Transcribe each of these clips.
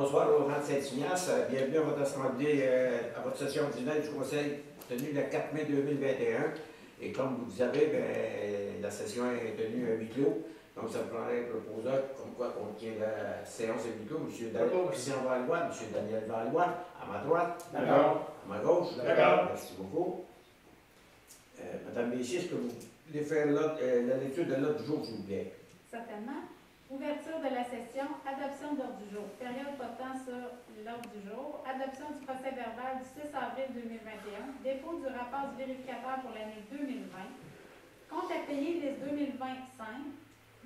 Bonsoir, Laurent de Saint-Ignace. Bienvenue à votre assemblée, à votre session ordinaire du Conseil tenue le 4 mai 2021. Et comme vous le savez, la session est tenue à huis clos. Donc, ça me prendrait un proposeur comme quoi on tient la séance à huis clos. M. Christian Vallois, M. Daniel Vallois, à ma droite. D'accord. À ma gauche. D'accord. Merci beaucoup. Madame Messier, est-ce que vous voulez faire la lecture de l'ordre du jour, s'il vous plaît? Certainement. Ouverture de la session, adoption d'ordre du jour. Période portant sur l'ordre du jour, adoption du procès verbal du 6 avril 2021, dépôt du rapport du vérificateur pour l'année 2020, compte à payer liste 2025,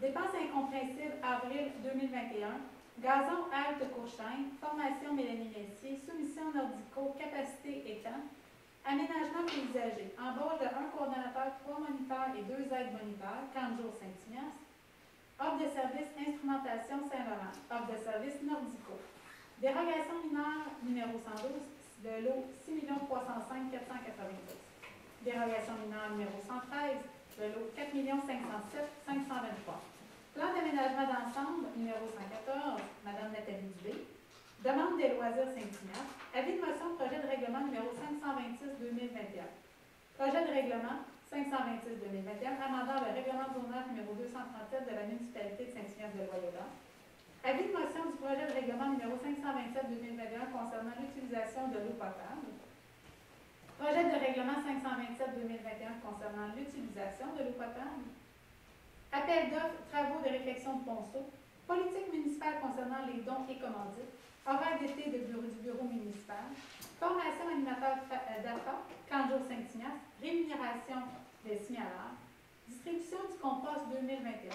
dépenses incompréhensibles avril 2021, gazon halte Courchaine, formation Mélanie Messier, soumission Nordico, capacité étant, aménagement paysager, embauche de 1 coordonnateur, 3 moniteurs et 2 aides moniteurs, Canjo Saint-Ignace, offre de service instrumentation Saint-Laurent, offre de service Nordico, dérogation mineure numéro 112 de l'eau 6 305 492, dérogation mineure numéro 113 de l'eau 4 507 523, plan d'aménagement d'ensemble numéro 114, Mme Nathalie Dubé, demande des loisirs Saint-Ignace, avis de motion projet de règlement numéro 526-2021, projet de règlement 526-2021, amendant le règlement zonage numéro 237 de la municipalité de Saint-Ignace-de-Loyola. Avis de motion du projet de règlement numéro 527-2021 concernant l'utilisation de l'eau potable. Projet de règlement 527-2021 concernant l'utilisation de l'eau potable. Appel d'offres, travaux de réflexion de Ponceau. Politique municipale concernant les dons et commandites. Horaire d'été du bureau municipal. Formation animateur d'AFA, Canjo Saint-Ignace, rémunération des signaleurs, distribution du compost 2021,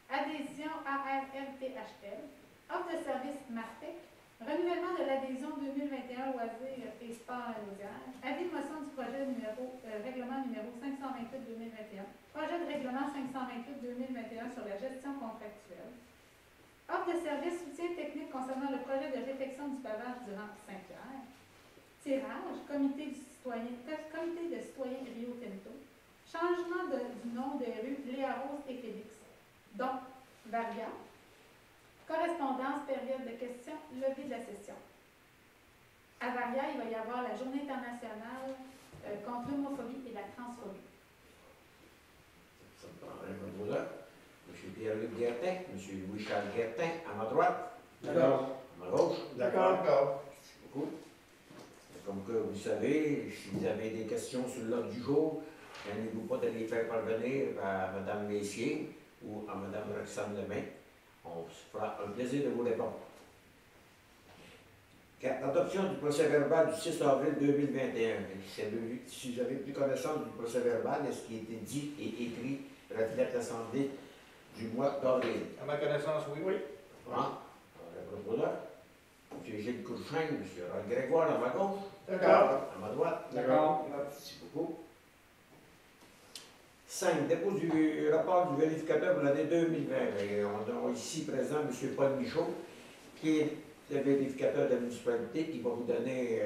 adhésion ARLPHL, offre de service MARTEC, renouvellement de l'adhésion 2021 loisirs et sport à l'audière, avis de motion du projet règlement numéro 528-2021, projet de règlement 528-2021 sur la gestion contractuelle, offre de service soutien technique concernant le projet de réfection du pavage durant Saint-Pierre, tirage, comité de citoyens Rio Tinto, changement du nom des rues Léa Rose et Félix, donc Varia, correspondance, période de questions, levée de la session. À Varia, il va y avoir la Journée internationale contre l'homophobie et la transphobie. Ça me prendrait un proposeur. M. Pierre-Luc Guertin, M. Louis-Charles Guertin, à ma droite. D'accord. À ma gauche. D'accord. Merci beaucoup. Comme que vous savez, si vous avez des questions sur l'ordre du jour, n'hésitez pas de les faire parvenir à Mme Messier ou à Mme Roxane Lemay. On se fera un plaisir de vous répondre. Adoption du procès verbal du 6 avril 2021. Si vous avez pris connaissance du procès verbal, ce qui a été dit et écrit reflète l'Assemblée du mois d'avril. À ma connaissance, oui. Oui. Le proposeur. M. Gilles Courchaine, M. Rod Grégoire à ma gauche. D'accord. À ma droite. D'accord. Merci beaucoup. 5. Dépôt du rapport du vérificateur pour l'année 2020. Et on a ici présent M. Paul Michaud, qui est le vérificateur de la municipalité, qui va vous donner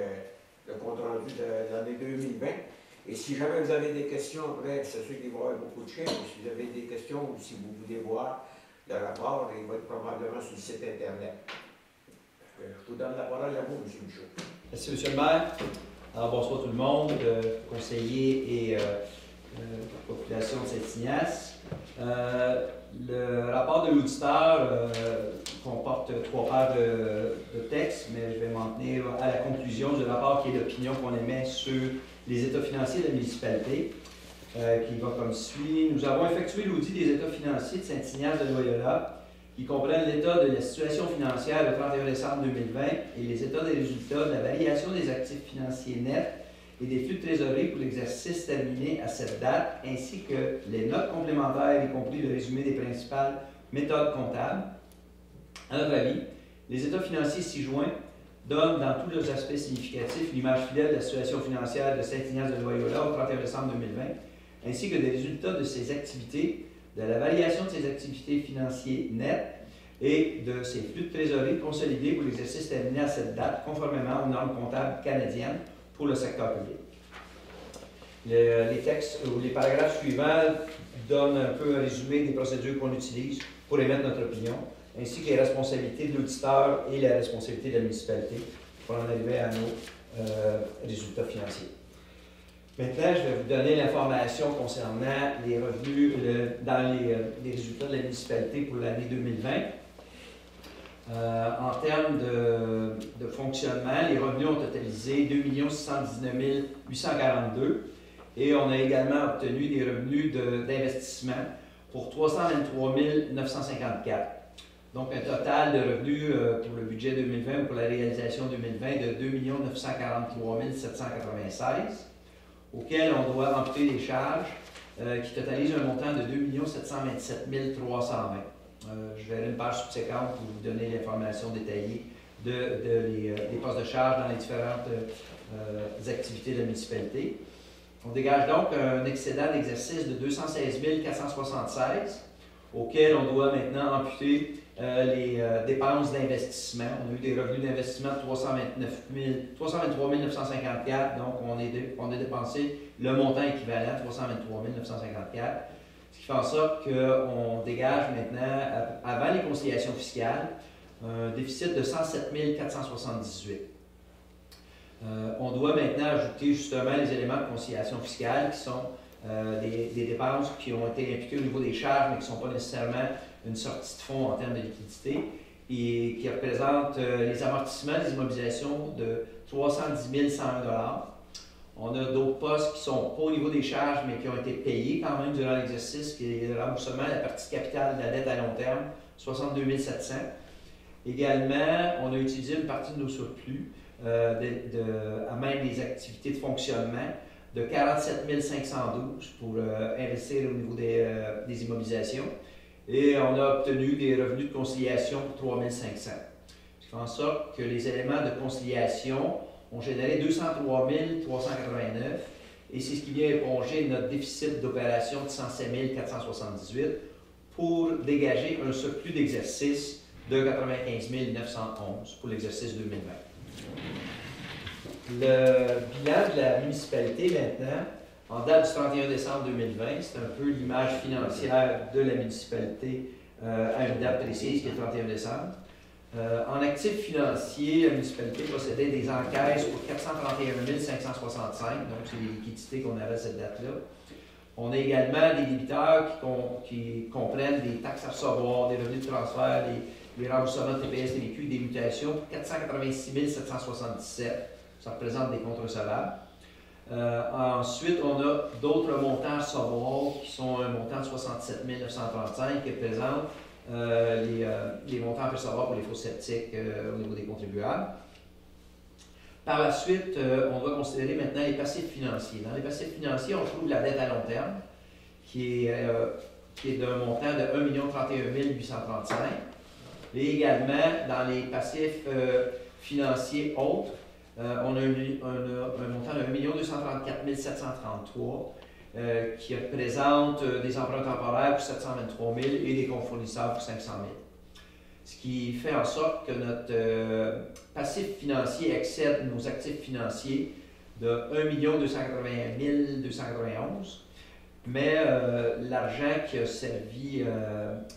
le compte-rendu de l'année 2020. Et si jamais vous avez des questions, après, c'est sûr qu'il va y avoir beaucoup de chiens, mais si vous avez des questions ou si vous voulez voir le rapport, il va être probablement sur le site Internet. Je vous donne la parole à vous, M. Michaud. Merci, M. le maire. Alors, bonsoir tout le monde, conseillers et population de Saint-Ignace. Le rapport de l'auditeur comporte 3 pages de texte, mais je vais m'en tenir à la conclusion du rapport qui est l'opinion qu'on émet sur les états financiers de la municipalité, qui va comme suit. Nous avons effectué l'audit des états financiers de Saint-Ignace-de-Loyola, qui comprennent l'état de la situation financière le 31 décembre 2020 et les états des résultats de la variation des actifs financiers nets et des flux de trésorerie pour l'exercice terminé à cette date, ainsi que les notes complémentaires, y compris le résumé des principales méthodes comptables. À notre avis, les états financiers ci-joints donnent dans tous leurs aspects significatifs l'image fidèle de la situation financière de Saint-Ignace-de-Loyola au 31 décembre 2020, ainsi que des résultats de ses activités, de la variation de ses activités financières nettes et de ses flux de trésorerie consolidés pour l'exercice terminé à cette date, conformément aux normes comptables canadiennes pour le secteur public. Les textes ou les paragraphes suivants donnent un peu un résumé des procédures qu'on utilise pour émettre notre opinion. ainsi que les responsabilités de l'auditeur et la responsabilité de la municipalité pour en arriver à nos résultats financiers. Maintenant, je vais vous donner l'information concernant les revenus dans les résultats de la municipalité pour l'année 2020. En termes de fonctionnement, les revenus ont totalisé 2 619 842 et on a également obtenu des revenus d'investissement pour 323 954. Donc un total de revenus pour le budget 2020 ou pour la réalisation 2020 de 2 943 796, auquel on doit amputer des charges qui totalisent un montant de 2 727 320. Je verrai une page subséquente pour vous donner l'information détaillée des postes de charge dans les différentes activités de la municipalité. On dégage donc un excédent d'exercice de 216 476, auquel on doit maintenant amputer les dépenses d'investissement. On a eu des revenus d'investissement de 323 954, donc on a dépensé le montant équivalent, 323 954. Ce qui fait en sorte qu'on dégage maintenant, avant les conciliations fiscales, un déficit de 107 478. On doit maintenant ajouter justement les éléments de conciliation fiscale qui sont des dépenses qui ont été imputées au niveau des charges, mais qui ne sont pas nécessairement une sortie de fonds en termes de liquidité, et qui représentent les amortissements des immobilisations de 310 101 $. On a d'autres postes qui ne sont pas au niveau des charges, mais qui ont été payés quand même durant l'exercice, qui est le remboursement de la partie capitale de la dette à long terme, 62 700. Également, on a utilisé une partie de nos surplus à même des activités de fonctionnement de 47 512 pour investir au niveau des immobilisations. Et on a obtenu des revenus de conciliation pour 3 500. Ce qui fait en sorte que les éléments de conciliation ont généré 203 389 et c'est ce qui vient éponger notre déficit d'opération de 107 478 pour dégager un surplus d'exercice de 95 911 pour l'exercice 2020. Le bilan de la municipalité maintenant, en date du 31 décembre 2020, c'est un peu l'image financière de la municipalité à une date précise qui est le 31 décembre. En actifs financiers, la municipalité possédait des encaisses pour 431 565, donc c'est les liquidités qu'on avait à cette date-là. On a également des débiteurs qui comprennent des taxes à recevoir, des revenus de transfert, des remboursements de TPS, TVQ, des mutations pour 486 777. Ça représente des comptes recevables. Ensuite, on a d'autres montants à recevoir qui sont un montant de 67 935 qui représentent les montants à recevoir pour les faux sceptiques au niveau des contribuables. Par la suite, on va considérer maintenant les passifs financiers. Dans les passifs financiers, on trouve la dette à long terme qui est d'un montant de 1 031 835. Et également, dans les passifs financiers autres, on a un montant de 1 234 733 qui représente des emprunts temporaires pour 723 000 et des comptes fournisseurs pour 500 000. Ce qui fait en sorte que notre passif financier excède nos actifs financiers de 1 281 291. Mais l'argent qui a servi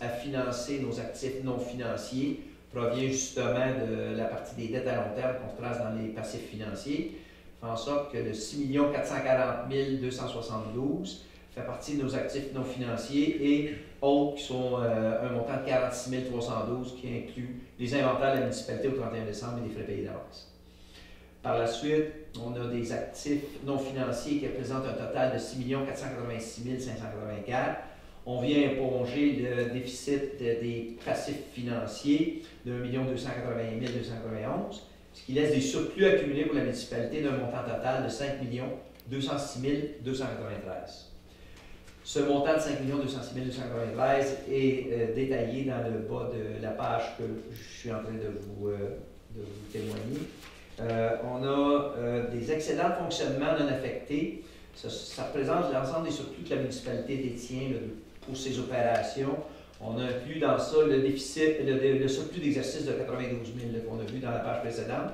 à financer nos actifs non financiers provient justement de la partie des dettes à long terme qu'on retrace dans les passifs financiers. Fait en sorte que le 6 440 272 fait partie de nos actifs non financiers et autres qui sont un montant de 46 312 qui inclut les inventaires de la municipalité au 31 décembre et des frais payés d'avance. Par la suite, on a des actifs non financiers qui représentent un total de 6 486 584. On vient éponger le déficit des passifs financiers de 1 280 291, ce qui laisse des surplus accumulés pour la municipalité d'un montant total de 5 206 293. Ce montant de 5 206 293 est détaillé dans le bas de la page que je suis en train de vous témoigner. On a des excédents de fonctionnement non affectés. Ça représente l'ensemble des surplus que la municipalité détient pour ses opérations. On a inclus dans ça le déficit, le surplus d'exercice de 92 000 qu'on a vu dans la page précédente.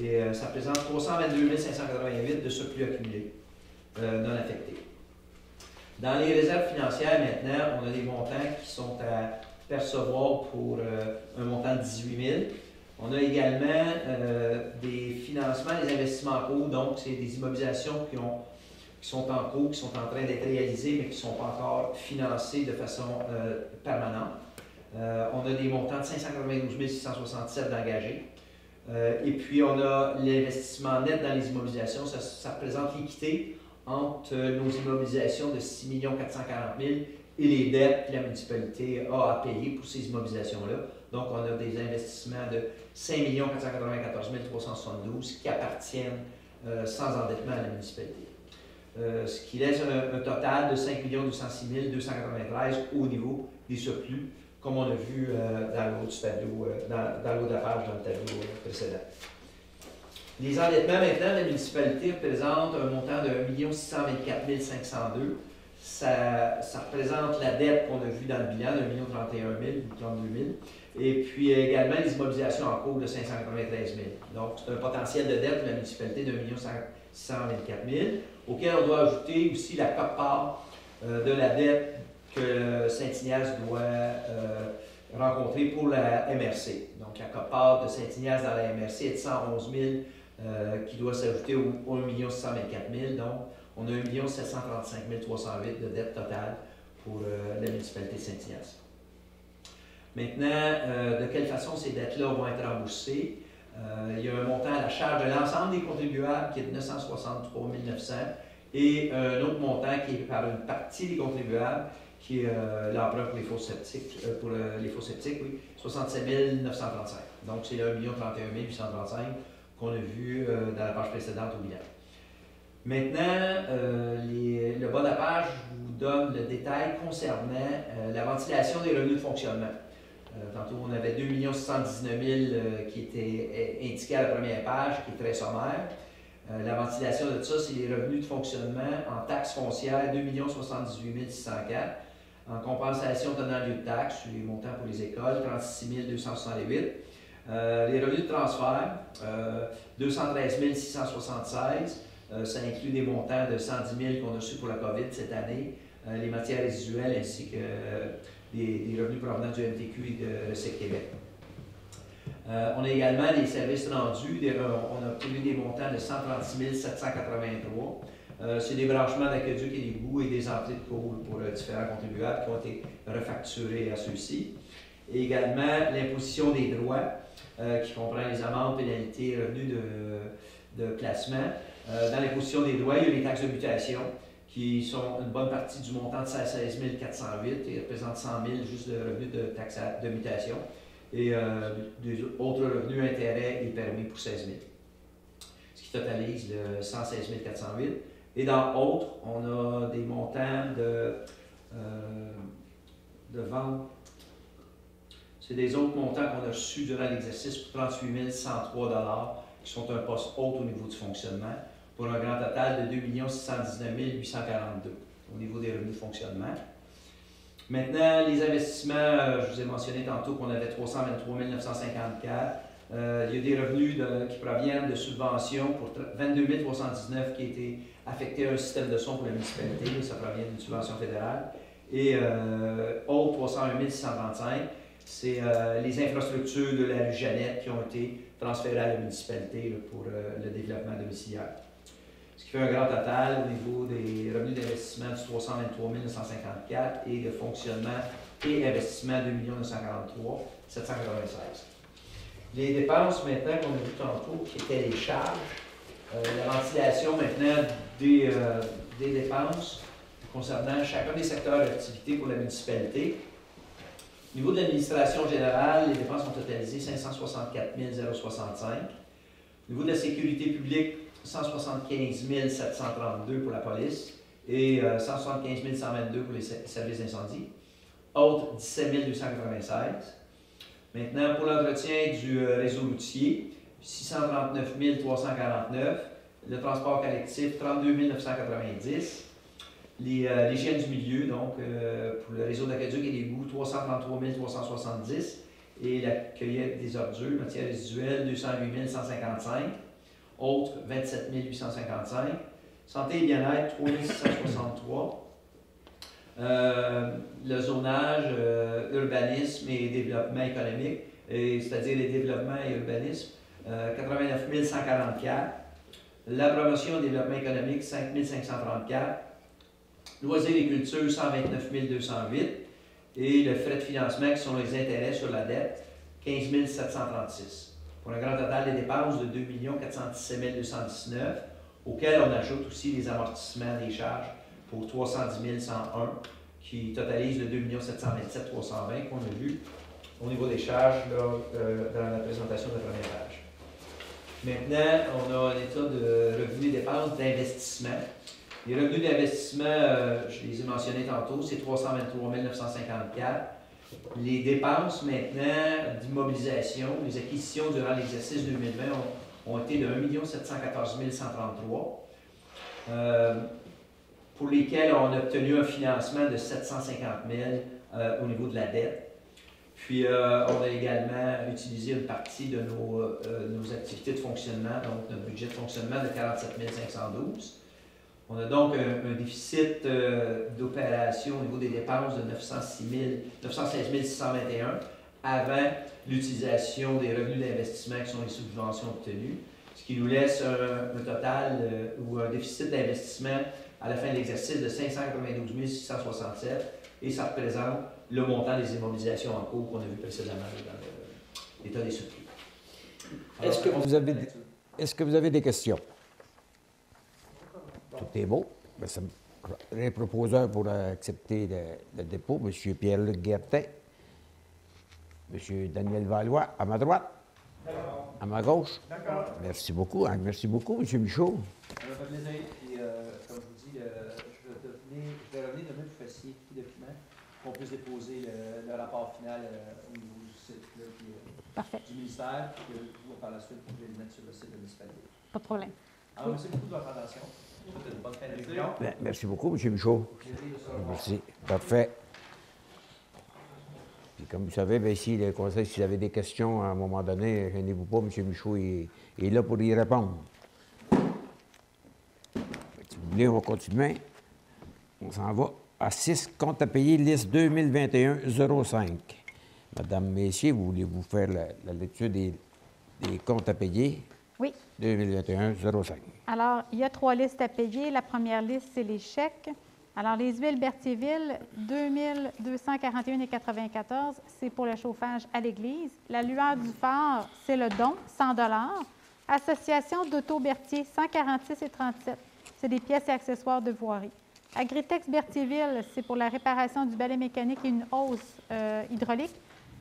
Et ça représente 322 588 de surplus accumulés non affectés. Dans les réserves financières, maintenant, on a des montants qui sont percevoir pour un montant de 18 000. On a également des financements, des investissements en cours, donc c'est des immobilisations qui sont en cours, qui sont en train d'être réalisées, mais qui ne sont pas encore financées de façon permanente. On a des montants de 592 667 d'engagés. Et puis, on a l'investissement net dans les immobilisations. Ça représente l'équité entre nos immobilisations de 6 440 000 et les dettes que la municipalité a à payer pour ces immobilisations-là. Donc, on a des investissements de 5 494 372 qui appartiennent sans endettement à la municipalité. Ce qui laisse un total de 5 206 293 au niveau des surplus, comme on a vu dans l'autre tableau, dans l'autre page dans le tableau précédent. Les endettements maintenant, la municipalité représente un montant de 1 624 502. Ça représente la dette qu'on a vue dans le bilan de 1 031 000 ou 32 000. Et puis également les immobilisations en cours de 593 000. Donc, c'est un potentiel de dette de la municipalité de 1 624 000, auquel on doit ajouter aussi la quote-part de la dette que Saint-Ignace doit rencontrer pour la MRC. Donc, la quote-part de Saint-Ignace dans la MRC est de 111 000 qui doit s'ajouter au 1 624 000. Donc, on a 1 735 308 de dette totale pour la municipalité de Saint-Ignace. Maintenant, de quelle façon ces dettes-là vont être remboursées? Il y a un montant à la charge de l'ensemble des contribuables qui est de 963 900 et un autre montant qui est par une partie des contribuables qui est l'emprunt pour les faux septiques, oui, 67 935. Donc, c'est le 1 031 835 qu'on a vu dans la page précédente au bilan. Maintenant, le bas de la page vous donne le détail concernant la ventilation des revenus de fonctionnement. Tantôt, on avait 2 619 000 qui étaient indiqués à la première page, qui est très sommaire. La ventilation de ça, c'est les revenus de fonctionnement en taxes foncières, 2 78 604. En compensation tenant lieu de taxes, sur les montants pour les écoles, 36 268. Les revenus de transfert, 213 676. Ça inclut des montants de 110 000 qu'on a reçus pour la COVID cette année, les matières résiduelles ainsi que des revenus provenant du MTQ et de RECEC Québec. On a également des services rendus. On a obtenu des montants de 136 783. C'est des branchements d'aqueduc et d'égouts et des entrées de cours pour différents contribuables qui ont été refacturés à ceux-ci. Et également l'imposition des droits, qui comprend les amendes, pénalités, revenus de placement. Dans l'imposition des droits, il y a les taxes de mutation, qui sont une bonne partie du montant de 16 408 et représentent 100 000 juste de revenus de taxes de mutation. Et des autres revenus, intérêts et permis pour 16 000. Ce qui totalise le 116 408. Et dans autres, on a des montants de vente. C'est des autres montants qu'on a reçus durant l'exercice pour 38 103 qui sont un poste haut au niveau du fonctionnement, pour un grand total de 2 619 842 au niveau des revenus de fonctionnement. Maintenant, les investissements, je vous ai mentionné tantôt qu'on avait 323 954. Il y a des revenus qui proviennent de subventions pour 22 319 qui étaient affectés à un système de son pour la municipalité. Ça provient d'une subvention fédérale. Et autres 301 635, c'est les infrastructures de la rue Jeannette qui ont été transférées à la municipalité pour le développement domiciliaire. Ce qui fait un grand total au niveau des revenus d'investissement du 323 954 et de fonctionnement et investissement 2 943 796. Les dépenses maintenant qu'on a vu tantôt, qui étaient les charges, la ventilation maintenant des dépenses concernant chacun des secteurs d'activité pour la municipalité. Au niveau de l'administration générale, les dépenses ont totalisé 564 065. Au niveau de la sécurité publique, 175 732 pour la police et 175 122 pour les services d'incendie. Autres, 17 296. Maintenant, pour l'entretien du réseau routier, 639 349. Le transport collectif, 32 990. L'hygiène du milieu, donc pour le réseau d'aqueduc et d'égouts, 333 370. Et la cueillette des ordures, matières résiduelles, 208 155. Autres, 27 855. Santé et bien-être, 3 663. le zonage, urbanisme et développement économique, c'est-à-dire les développements et urbanisme, 89 144. La promotion et développement économique, 5 534. Loisirs et culture, 129 208. Et le frais de financement, qui sont les intérêts sur la dette, 15 736. Pour un grand total des dépenses de 2 417 219, auquel on ajoute aussi les amortissements des charges pour 310 101, qui totalise le 2 727 320 qu'on a vu au niveau des charges là, dans la présentation de la première page. Maintenant, on a un état de revenus et dépenses d'investissement. Les revenus d'investissement, je les ai mentionnés tantôt, c'est 323 954. Les dépenses maintenant d'immobilisation, les acquisitions durant l'exercice 2020 ont été de 1 714 133, pour lesquels on a obtenu un financement de 750 000 au niveau de la dette. Puis, on a également utilisé une partie de nos activités de fonctionnement, donc notre budget de fonctionnement de 47 512. On a donc un déficit d'opération au niveau des dépenses de 916 621 avant l'utilisation des revenus d'investissement qui sont les subventions obtenues, ce qui nous laisse un total ou un déficit d'investissement à la fin de l'exercice de 592 667 et ça représente le montant des immobilisations en cours qu'on a vu précédemment dans l'état des surplus. Est-ce que vous avez des questions? Tout est beau. Les proposeurs pour accepter le dépôt, M. Pierre-Luc Guertin, M. Daniel Valois, à ma droite, à ma gauche. D'accord. Merci beaucoup. Hein. Merci beaucoup, M. Michaud. Ça m'a fait plaisir. Puis, comme je vous dis, je vais revenir demain, vous fassiez tout document pour qu'on puisse déposer le rapport final au niveau du site là, puis, du ministère, puis que vous, par la suite, vous pouvez le mettre sur le site de la municipalité. Pas de problème. Alors, merci beaucoup de votre attention. Une bonne fin de réunion. Merci beaucoup, M. Michaud. Merci. Parfait. Puis comme vous savez, bien, ici, le conseil, si vous avez des questions à un moment donné, gênez-vous pas, M. Michaud est là pour y répondre. Si vous voulez, on va continuer. On s'en va à 6 comptes à payer, liste 2021-05. Madame Messier, voulez-vous faire la lecture des comptes à payer? Oui. 2021-05. Alors, il y a 3 listes à payer. La première liste, c'est les chèques. Alors, les huiles Berthierville, 2241,94, c'est pour le chauffage à l'église. La lueur du phare, c'est le don, 100 $. Association d'Auto-Berthier, 146,37. C'est des pièces et accessoires de voirie. Agritex Berthierville, c'est pour la réparation du balai mécanique et une hausse hydraulique,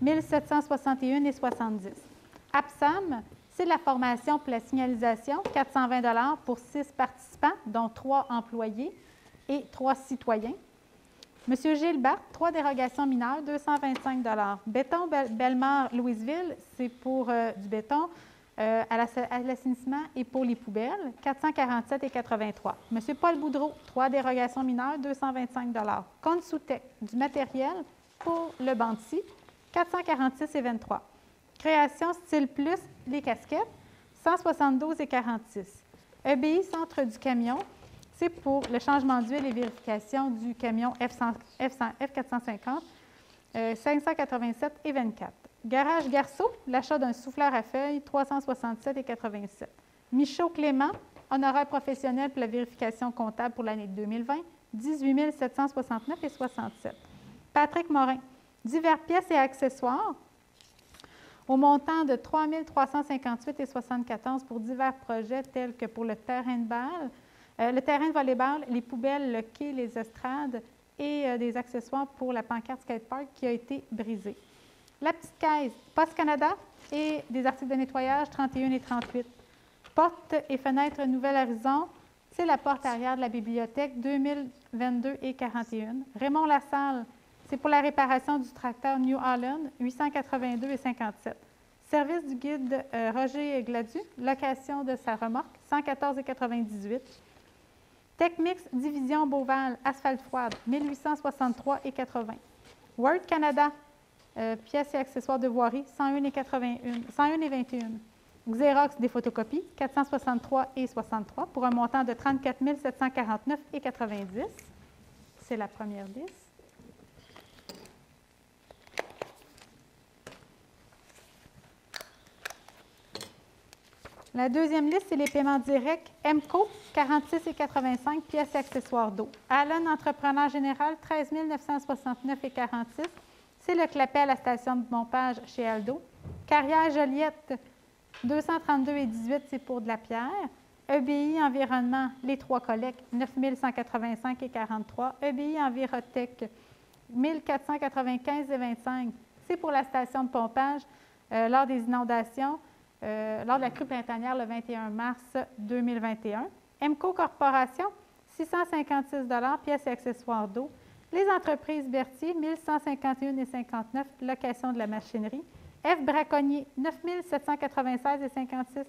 1761,70. Absam, c'est la formation pour la signalisation, 420 $ pour 6 participants, dont 3 employés et 3 citoyens. Monsieur Gilbert, 3 dérogations mineures, 225 $. Béton Bellemare-Louisville, c'est pour du béton à l'assainissement et pour les poubelles, 447,83. Monsieur Paul Boudreau, 3 dérogations mineures, 225 $. Consoutec, du matériel pour le banc de scie, 446,23. Création Style Plus, les casquettes, 172,46. EBI Centre du camion, c'est pour le changement d'huile et vérification du camion F450, 587,24. Garage Garceau, l'achat d'un souffleur à feuilles, 367,87. Michaud Clément, honoraire professionnel pour la vérification comptable pour l'année 2020, 18 769,67. Patrick Morin, divers pièces et accessoires, au montant de 3 358,74 pour divers projets tels que pour le terrain de balle, le terrain de volley-ball, les poubelles, le quai, les estrades et des accessoires pour la pancarte skatepark qui a été brisée. La petite caisse, Poste Canada et des articles de nettoyage 31 et 38. Porte et fenêtre Nouvel Horizon, c'est la porte arrière de la bibliothèque 2022 et 41. Raymond Lassalle, c'est pour la réparation du tracteur New Holland 882 et 57. Service du guide Roger Gladu, location de sa remorque 114 et 98. Techmix Division Beauval, asphalte froide 1863 et 80. Word Canada, pièces et accessoires de voirie 101 et 21. Xerox des photocopies 463 et 63 pour un montant de 34 749 et 90. C'est la première liste. La deuxième liste, c'est les paiements directs. MCO, 46,85 pièces et accessoires d'eau. Allen Entrepreneur Général, 13 969,46. C'est le clapet à la station de pompage chez Aldo. Carrière Joliette, 232,18, c'est pour de la pierre. EBI Environnement, les trois collectes, 9 185,43. EBI Envirotech, 1495,25. C'est pour la station de pompage lors des inondations. Lors de la crue printanière le 21 mars 2021. MCO Corporation, 656 pièces et accessoires d'eau. Les entreprises Berthier, 1151,59 location de la machinerie. F. Braconnier, 9 796,56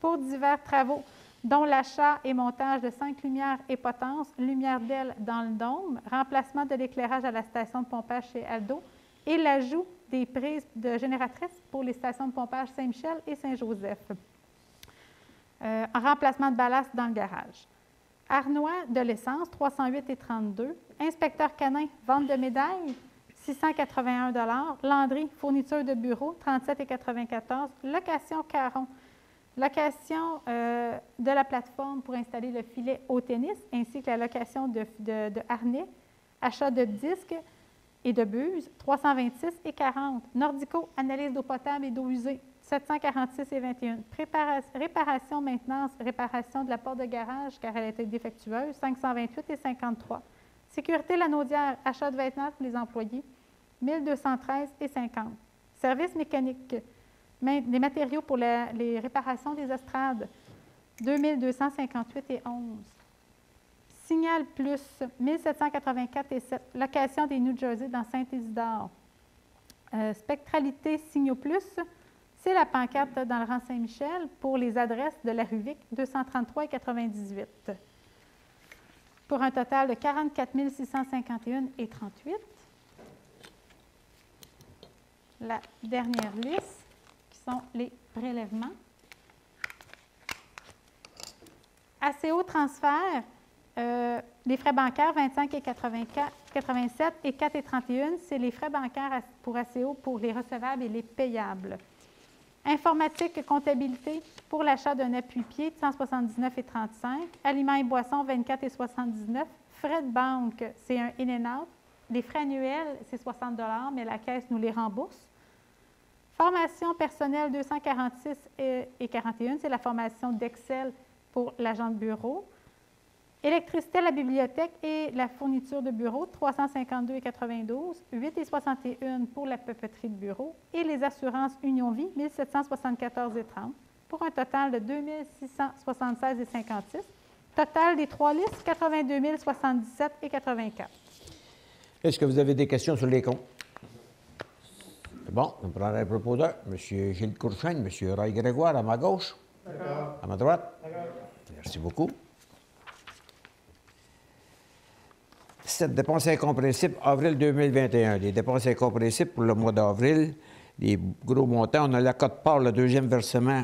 pour divers travaux, dont l'achat et montage de 5 lumières et potences, lumière d'aile dans le dôme, remplacement de l'éclairage à la station de pompage chez Aldo et l'ajout des prises de génératrices pour les stations de pompage Saint-Michel et Saint-Joseph. En remplacement de ballast dans le garage. Arnois de l'essence, 308,32. Inspecteur Canin, vente de médailles, 681 $. Landry, fourniture de bureau, 37,94. Location Caron. Location de la plateforme pour installer le filet au tennis, ainsi que la location de harnais. Achat de disques et de buse, 326,40. Nordico, analyse d'eau potable et d'eau usée, 746,21. Réparation, maintenance, réparation de la porte de garage car elle était défectueuse, 528,53. Sécurité Lanaudière, achat de vêtements pour les employés, 1213,50. Service mécanique, des matériaux pour les réparations des estrades, 2258,11. Signal Plus, 1784,7. Location des New Jersey dans Saint-Isidore. Spectralité Signaux Plus, c'est la pancarte dans le rang Saint-Michel pour les adresses de la rue Vic, 233,98. Pour un total de 44 651,38. La dernière liste, qui sont les prélèvements. ACO transfert. Les frais bancaires, 25,87 et 4,31, c'est les frais bancaires pour ACO pour les recevables et les payables. Informatique et comptabilité pour l'achat d'un appui-pied, 179,35. Aliments et boissons, 24,79. Frais de banque, c'est un in and out. Les frais annuels, c'est 60 $, mais la caisse nous les rembourse. Formation personnelle, 246,41, c'est la formation d'Excel pour l'agent de bureau. Électricité à la bibliothèque et la fourniture de bureau, 352,92, 8,61 pour la papeterie de bureau et les assurances Union Vie, 1774,30 pour un total de 2676,56. Total des trois listes, 82 077,84. Est-ce que vous avez des questions sur les comptes? Bon, on prendra un proposeur. M. Gilles Courchaine, M. Roy Grégoire, à ma gauche. D'accord. À ma droite. D'accord. Merci beaucoup. Cette dépense incompréhensible, avril 2021. Les dépenses incompréhensibles pour le mois d'avril, les gros montants, on a la cote-part, le deuxième versement,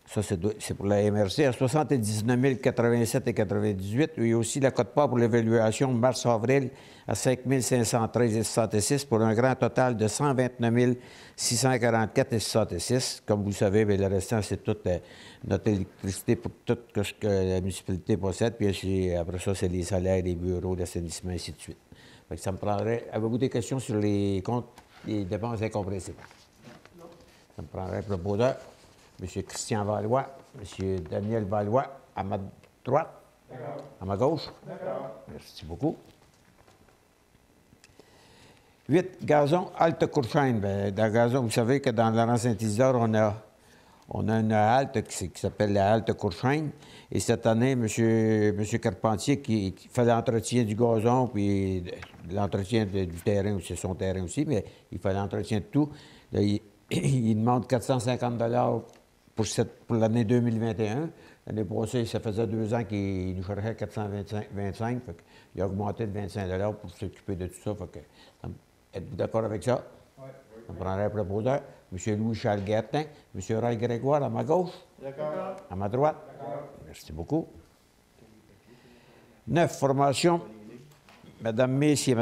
ça c'est pour la MRC, à 79 087,98. Il y a aussi la cote-part pour l'évaluation mars-avril à 5 513,66 pour un grand total de 129 644,66. Comme vous le savez, bien, le restant, c'est toute notre électricité pour tout ce que la municipalité possède. Puis après ça, c'est les salaires, les bureaux, l'assainissement, ainsi de suite. Fait que ça me prendrait... Avez-vous des questions sur les comptes, les dépenses incompréhensibles? Non. Ça me prendrait un proposeur. M. Christian Valois, M. Daniel Valois, à ma droite. D'accord. À ma gauche. D'accord. Merci beaucoup. 8, gazon halte Courchaine. Bien, dans gazon, vous savez que dans le rang Saint-Isidore, on a une halte qui s'appelle la halte Courchaine. Et cette année, M. Carpentier, qui fait l'entretien du gazon, puis l'entretien du terrain, c'est son terrain aussi, mais il fait l'entretien de tout. Là, il demande 450 $ pour l'année 2021. L'année passée, ça faisait 2 ans qu'il nous cherchait 425. Il a augmenté de 25 $ pour s'occuper de tout ça. Êtes-vous d'accord avec ça? Oui. Ça me prendrait un proposeur. M. Louis-Charles Guertin, M. Roy Grégoire, à ma gauche. D'accord. À ma droite. D'accord. Merci beaucoup. 9, formation Madame Messier,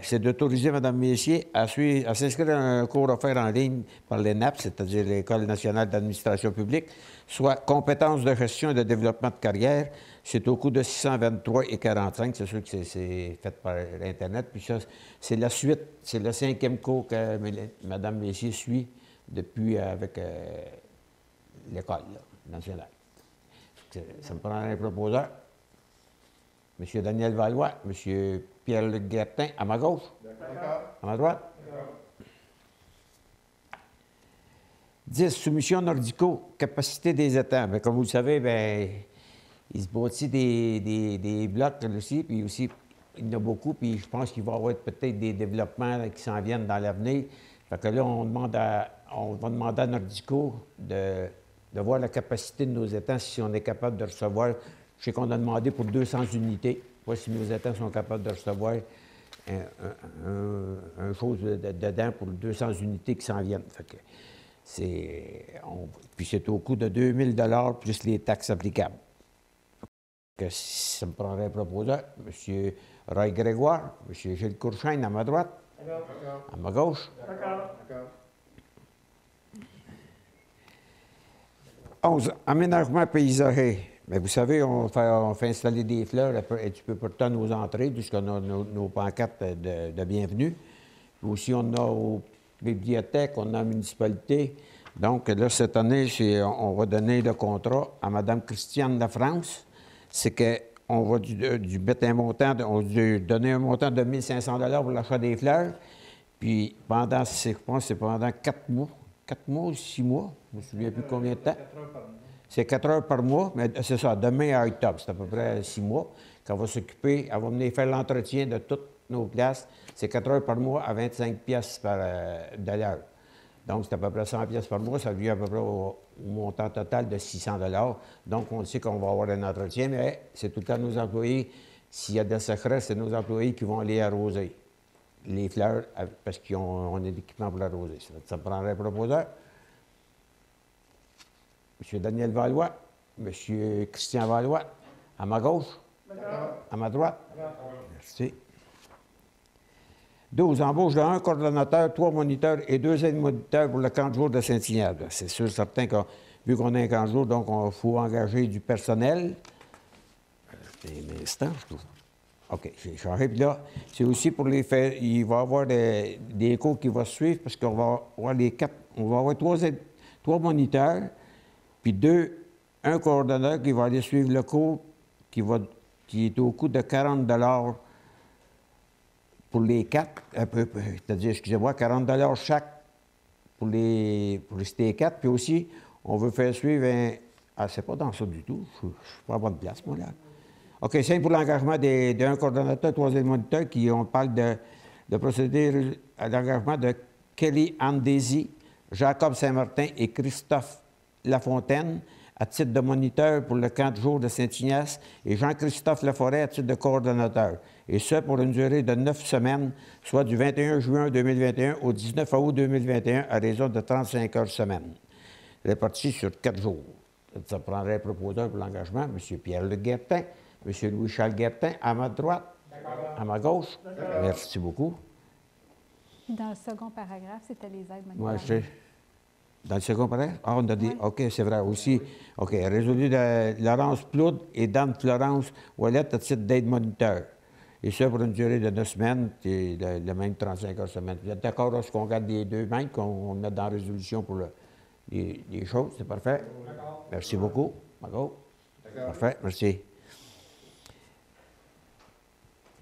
c'est d'autoriser Madame Messier à s'inscrire à un cours offert en ligne par l'ENAP, c'est-à-dire l'École nationale d'administration publique, soit compétences de gestion et de développement de carrière. C'est au coût de 623,45. C'est sûr que c'est fait par Internet. Puis ça, c'est la suite, c'est le 5e cours que Mme Messier suit depuis avec l'École nationale. Ça me prend un proposeur. M. Daniel Valois, M. Pierre-Luc Guertin, à ma gauche. D'accord. À ma droite. 10. Soumission Nordico, capacité des étangs. Bien, comme vous le savez, bien, il se bâtit des blocs aussi, puis aussi, il y en a beaucoup, puis je pense qu'il va y avoir peut-être des développements qui s'en viennent dans l'avenir. Fait que là, on va demander à Nordico de voir la capacité de nos étangs, si on est capable de recevoir. Je sais qu'on a demandé pour 200 unités. Voir si nos étangs sont capables de recevoir un chose dedans pour 200 unités qui s'en viennent. Fait que puis c'est au coût de 2 000 plus les taxes applicables. Que ça me prendrait un proposeur. M. Roy Grégoire, M. Gilles Courchaine à ma droite, à ma gauche. D'accord. 11. Aménagement paysager. Bien, vous savez, on fait installer des fleurs un petit peu partout à nos entrées, puisqu'on a nos pancartes de bienvenue. Puis aussi, on a aux bibliothèques, on a à la municipalité. Donc, là, cette année, on va donner le contrat à Mme Christiane Lafrance. C'est qu'on va mettre un montant, on va donner un montant de 1 500 $ pour l'achat des fleurs. Puis, pendant, je pense que c'est pendant 4 mois. 4 mois ou 6 mois, je ne me souviens plus combien de temps. 4 heures par mois. C'est 4 heures par mois, mais c'est ça, de mai à octobre, c'est à peu près 6 mois qu'elle va s'occuper. Elle va venir faire l'entretien de toutes nos places. C'est 4 heures par mois à 25 pièces de l'heure. Donc, c'est à peu près 100 pièces par mois, ça vient à peu près au montant total de 600 $. Donc, on sait qu'on va avoir un entretien, mais c'est tout le temps nos employés. S'il y a des secrets, c'est nos employés qui vont aller arroser les fleurs parce qu'on a l'équipement pour l'arroser. Ça prendrait un proposeur. M. Daniel Valois, M. Christian Valois, à ma gauche, à ma droite. Merci. 12. Embauche de 1 coordonnateur, 3 moniteurs et 2 aides-moniteurs pour le camp de jour de Saint-Ignace. C'est sûr, certain que vu qu'on a un camp de jour, donc il faut engager du personnel. Un instant, je trouve. OK, j'ai changé. Puis là, c'est aussi pour les faire. Il va y avoir des cours qui vont suivre parce qu'on va avoir on va avoir 3 moniteurs, puis un coordonnateur qui va aller suivre le cours qui est au coût de 40 $ pour les 4, c'est-à-dire, excusez-moi, 40 $ chaque pour les 4. Puis aussi, on veut faire suivre c'est pas dans ça du tout. Je suis pas à bonne place, moi, là. OK, c'est pour l'engagement d'un coordonnateur, 3 moniteurs, on parle de procéder à l'engagement de Kelly Andesi, Jacob Saint-Martin et Christophe Lafontaine à titre de moniteur pour le camp de jour de Saint-Ignace et Jean-Christophe Laforêt à titre de coordonnateur. Et ce, pour une durée de 9 semaines, soit du 21 juin 2021 au 19 août 2021, à raison de 35 heures semaine, répartis sur 4 jours. Ça prendrait un proposeur pour l'engagement, M. Pierre-Luc Guertin, M. Louis-Charles Guertin, à ma droite, à ma gauche. Merci beaucoup. Dans le second paragraphe, c'était les aides monétaires. Moi, je sais. Dans le second paragraphe? Ah, on a dit, OK, c'est vrai aussi. OK, résolu de Laurence Plourde et Dame Florence Ouellette à titre d'aide moniteur. Et ça pour une durée de 9 semaines, et le même 35 heures semaine. Vous êtes d'accord à ce qu'on garde les deux mêmes, qu'on met dans la résolution pour les choses? C'est parfait? D'accord. Merci beaucoup. D'accord? Parfait, merci.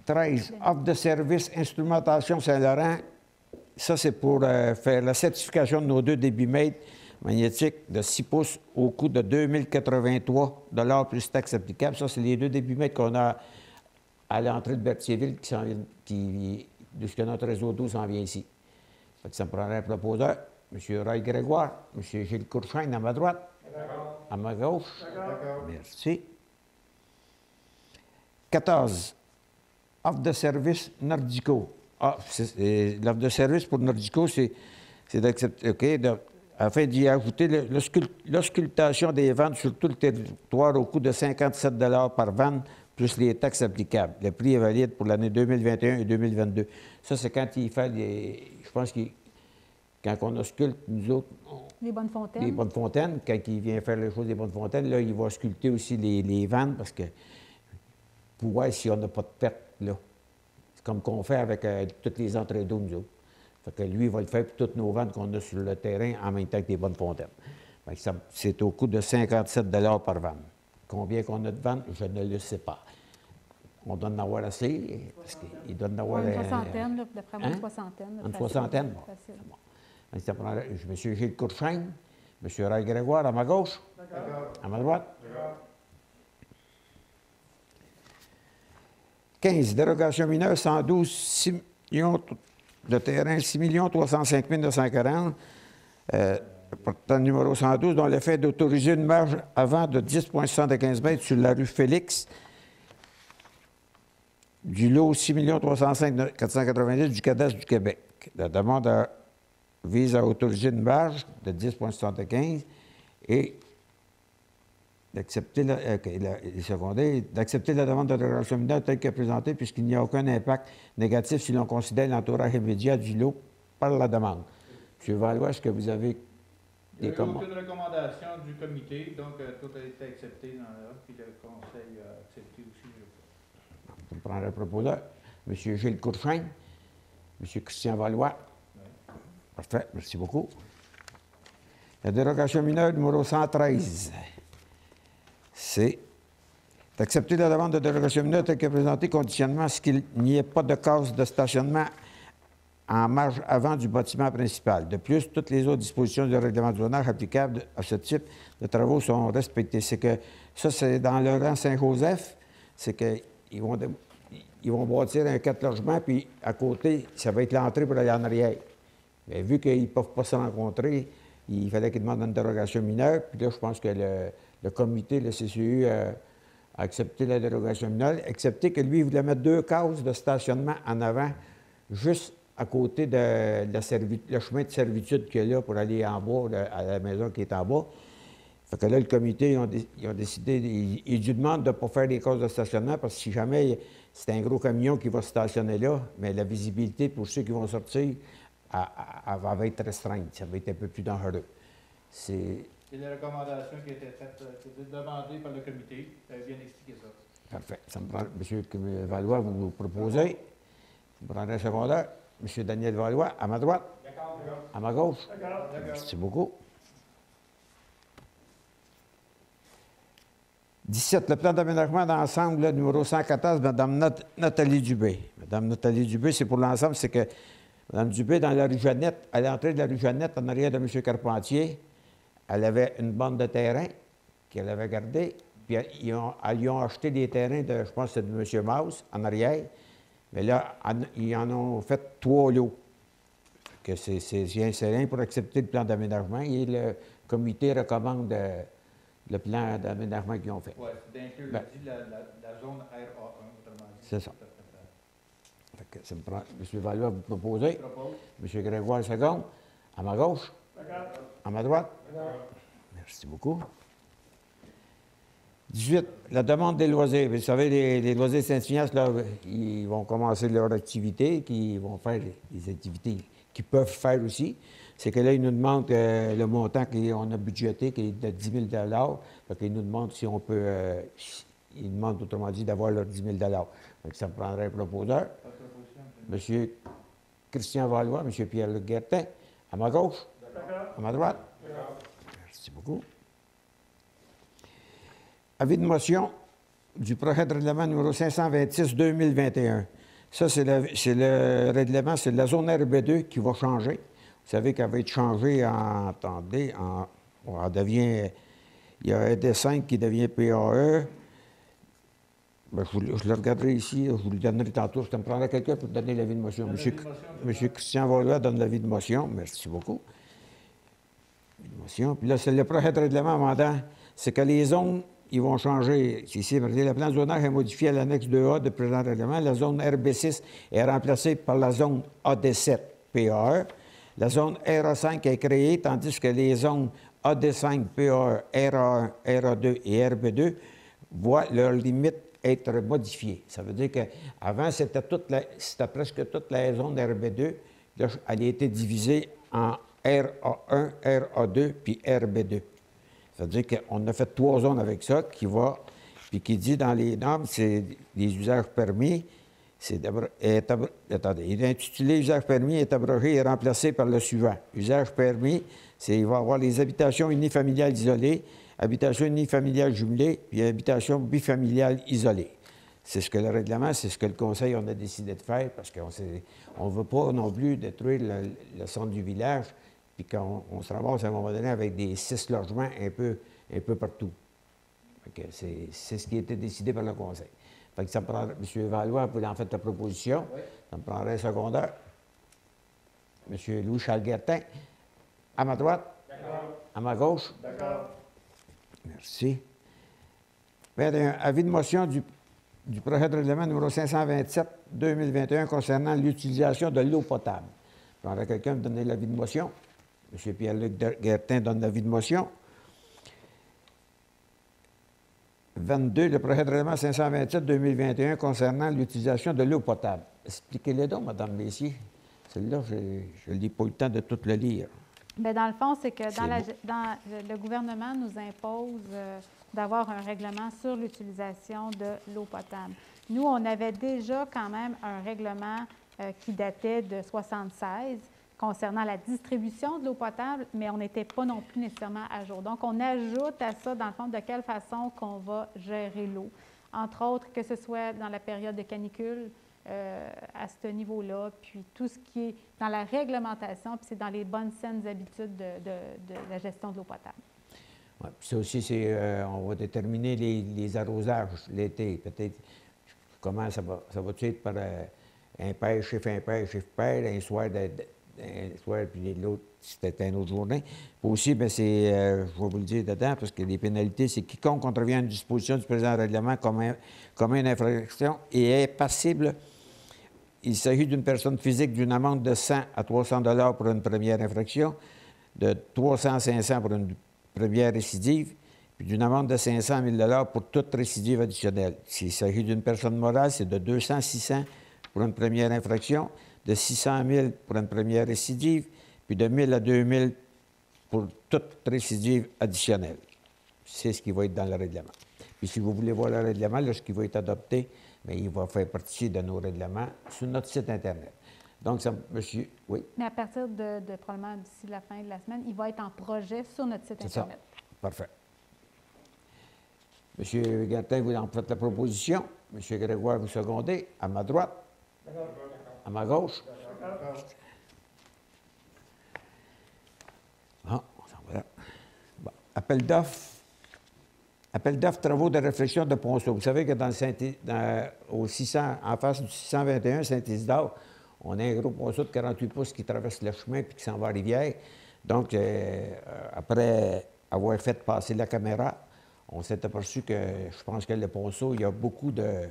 13. Offre de service instrumentation Saint-Laurent. Ça, c'est pour faire la certification de nos 2 débitmètres magnétiques de 6 pouces au coût de 2 083 $ plus taxes applicables. Ça, c'est les 2 débitmètres qu'on a à l'entrée de Berthierville de ce que notre réseau d'eau s'en vient ici. Ça me prendrait un proposeur. M. Roy Grégoire, M. Gilles Courchaine à ma droite, à ma gauche. Merci. 14. Offre de service Nordico. L'offre de service pour Nordico, c'est d'accepter, OK, afin d'y ajouter l'auscultation des vannes sur tout le territoire au coût de 57 $ par vanne plus les taxes applicables. Le prix est valide pour l'année 2021 et 2022. Ça, c'est quand il fait je pense que quand on ausculte, nous autres, Les bonnes fontaines. les bonnes fontaines, quand il vient faire les choses des bonnes fontaines, là, il va ausculter aussi les vannes parce que pour voir si on n'a pas de perte, là. C'est comme qu'on fait avec toutes les entrées d'eau, nous autres. Fait que lui, il va le faire pour toutes nos vannes qu'on a sur le terrain en même temps que les bonnes fontaines. Fait que c'est au coût de 57 par vanne. Combien qu'on a de vannes, je ne le sais pas. On doit en avoir assez, parce qu'il doit en avoir... Une soixantaine, là, d'après moi, hein? une soixantaine. là, Une facile. soixantaine? Facile. Bon. Ça prendrait M. Gilles Courchaine, M. Ray Grégoire à ma gauche, à ma droite. 15, dérogation mineure, 112, 6 millions de terrain, 6 305 940. Portant numéro 112, dont l'effet d'autoriser une marge avant de 10,75 mètres sur la rue Félix, du lot 6 305 490 du cadastre du Québec. La demande vise à autoriser une marge de 10,75 et d'accepter d'accepter la demande de dérogation mineure telle que présentée puisqu'il n'y a aucun impact négatif si l'on considère l'entourage immédiat du lot par la demande. M. Valois, est-ce que vous avez Il des n'y a eu aucune recommandation du comité, donc tout a été accepté dans l'ordre, puis le conseil a accepté aussi. Je prendrai le proposeur. M. Gilles Courchaine, M. Christian Valois. Oui. Parfait, merci beaucoup. La dérogation mineure numéro 113, c'est d'accepter la demande de dérogation mineure telle que présentée, conditionnement à ce qu'il n'y ait pas de case de stationnement en marge avant du bâtiment principal. De plus, toutes les autres dispositions du règlement du zonage applicables à ce type de travaux sont respectées. C'est que ça, c'est dans le rang Saint-Joseph, c'est qu'ils vont bâtir un 4 logements, puis à côté, ça va être l'entrée pour aller en arrière. Mais vu qu'ils ne peuvent pas se rencontrer, il fallait qu'ils demandent une dérogation mineure, puis là, je pense que le comité, le CCU, a accepté la dérogation mineure, excepté que lui, il voulait mettre 2 cases de stationnement en avant, juste à côté de le chemin de servitude qu'il y a là pour aller en bas, à la maison qui est en bas. Fait que là, le comité, ils ont décidé, ils lui demandent de ne pas faire des cases de stationnement parce que si jamais c'est un gros camion qui va se stationner là, mais la visibilité pour ceux qui vont sortir, elle va être restreinte. Ça va être un peu plus dangereux. C'est les recommandations qui étaient faites, qui étaient demandées par le comité, vous avez bien expliqué ça. Parfait. Ça me prend, M. Valois, vous proposez. Vous prendrez un secondaire. M. Daniel Valois, à ma droite. D'accord. À ma gauche. D'accord. Merci beaucoup. 17, le plan d'aménagement d'ensemble, numéro 114, Mme Nathalie Dubé. Mme Nathalie Dubé, c'est pour l'ensemble, c'est que Mme Dubé, dans la rue Jeannette, à l'entrée de la rue Jeannette, en arrière de M. Carpentier, elle avait une bande de terrain qu'elle avait gardée, puis ils lui ont acheté des terrains de, je pense, c'est de M. Maus, en arrière. Mais là, ils en ont fait 3 lots. Que c'est rien pour accepter le plan d'aménagement et le comité recommande le plan d'aménagement qu'ils ont fait. Oui, c'est d'inclure la zone RA1, autrement dit. C'est ça. Fait que ça me prend, M. Valois, vous proposez. Je propose. M. Grégoire, second. À ma gauche. D'accord. À ma droite. Merci beaucoup. 18, la demande des loisirs. Vous savez, les loisirs Saint-Ignace, là, ils vont commencer leur activité, ils vont faire des activités qu'ils peuvent faire aussi. C'est que là, ils nous demandent le montant qu'on a budgété, qui est de 10 000 Fait qu'ils nous demandent si on peut... ils demandent, autrement dit, d'avoir leurs 10 000 Fait que ça me prendrait un proposeur. M. Christian Valois, M. Pierre-Luc Guertin, à ma gauche. À ma droite. Merci beaucoup. Avis de motion du projet de règlement numéro 526-2021. Ça, c'est le règlement, c'est la zone RB2 qui va changer. Vous savez qu'elle va être changée en, attendez, elle devient, il y a un D5 qui devient PAE. Ben, je le regarderai ici, je vous le donnerai tantôt. Je me prendrai quelqu'un pour donner l'avis de motion. M. Christian Valois donne l'avis de motion. Merci beaucoup. Motion. Puis là, c'est le projet de règlement amendant. C'est que les zones, ils vont changer. Ici, le plan de zonage est modifié à l'annexe 2A de présent règlement. La zone RB6 est remplacée par la zone AD7 PAE. La zone RA5 est créée, tandis que les zones AD5, PAE, RA1, RA2 et RB2 voient leurs limites être modifiée. Ça veut dire qu'avant, c'était presque toute la zone RB2. Là, elle a été divisée en RA1, RA2, puis RB2. Ça veut dire qu'on a fait 3 zones avec ça, puis qui dit dans les normes, c'est les usages permis. Attendez, l'intitulé usage permis est abrogé et remplacé par le suivant. Usage permis, il va y avoir les habitations unifamiliales isolées, habitation unifamiliale jumelée, puis habitation bifamiliale isolée. C'est ce que le règlement, c'est ce que le Conseil on a décidé de faire, parce qu'on ne veut pas non plus détruire le centre du village, puis qu'on se ramasse à un moment donné avec des 6 logements un peu partout. C'est ce qui a été décidé par le Conseil. Fait que ça me prendrait, M. Valois, vous en faites la proposition. Oui. Ça me prendrait un secondaire. M. Louis-Charles Guertin. À ma droite. D'accord. À ma gauche. D'accord. Merci. Bien, avis de motion du projet de règlement numéro 527-2021 concernant l'utilisation de l'eau potable. Je prendrais quelqu'un me donner l'avis de motion. M. Pierre-Luc Guertin donne l'avis de motion. 22, le projet de règlement 527-2021 concernant l'utilisation de l'eau potable. Expliquez-le donc, Mme Messier. Celle-là, je n'ai pas eu le temps de tout le lire. Bien, dans le fond, c'est que le gouvernement nous impose d'avoir un règlement sur l'utilisation de l'eau potable. Nous, on avait déjà quand même un règlement qui datait de 1976 concernant la distribution de l'eau potable, mais on n'était pas non plus nécessairement à jour. Donc, on ajoute à ça, dans le fond, de quelle façon qu'on va gérer l'eau. Entre autres, que ce soit dans la période de canicule, à ce niveau-là, puis tout ce qui est dans la réglementation, puis c'est dans les bonnes saines habitudes de la gestion de l'eau potable. Ouais, puis ça aussi, on va déterminer les arrosages l'été. Peut-être comment ça va être par un père, chiffre impair, chiffre pair, un soir, puis l'autre, c'était une autre journée. Puis aussi, bien, je vais vous le dire dedans, parce que les pénalités, c'est quiconque contrevient à une disposition du présent règlement commet une infraction et est passible. Il s'agit d'une personne physique d'une amende de 100 à 300 $ pour une première infraction, de 300 à 500 pour une première récidive, puis d'une amende de 500 à 1 000 $ pour toute récidive additionnelle. S'il s'agit d'une personne morale, c'est de 200 à 600 pour une première infraction, de 600 à 1000 pour une première récidive, puis de 1000 à 2000 pour toute récidive additionnelle. C'est ce qui va être dans le règlement. Puis si vous voulez voir le règlement, lorsqu'il va être adopté, bien, il va faire partie de nos règlements sur notre site Internet. Donc, ça, monsieur, oui. Mais à partir de probablement d'ici la fin de la semaine, il va être en projet sur notre site Internet. Ça. Parfait. Monsieur Guertin, vous en faites la proposition. Monsieur Grégoire, vous secondez. À ma droite. D'accord. À ma gauche. D'accord. Bon, voilà. Bon. Appel d'offres. Appel d'offres, travaux de réflexion de Ponceau. Vous savez que au 600, en face du 621 Saint-Isidore, on a un gros ponceau de 48 pouces qui traverse le chemin puis qui s'en va à Rivière. Donc, après avoir fait passer la caméra, on s'est aperçu que je pense que le ponceau, il y a beaucoup de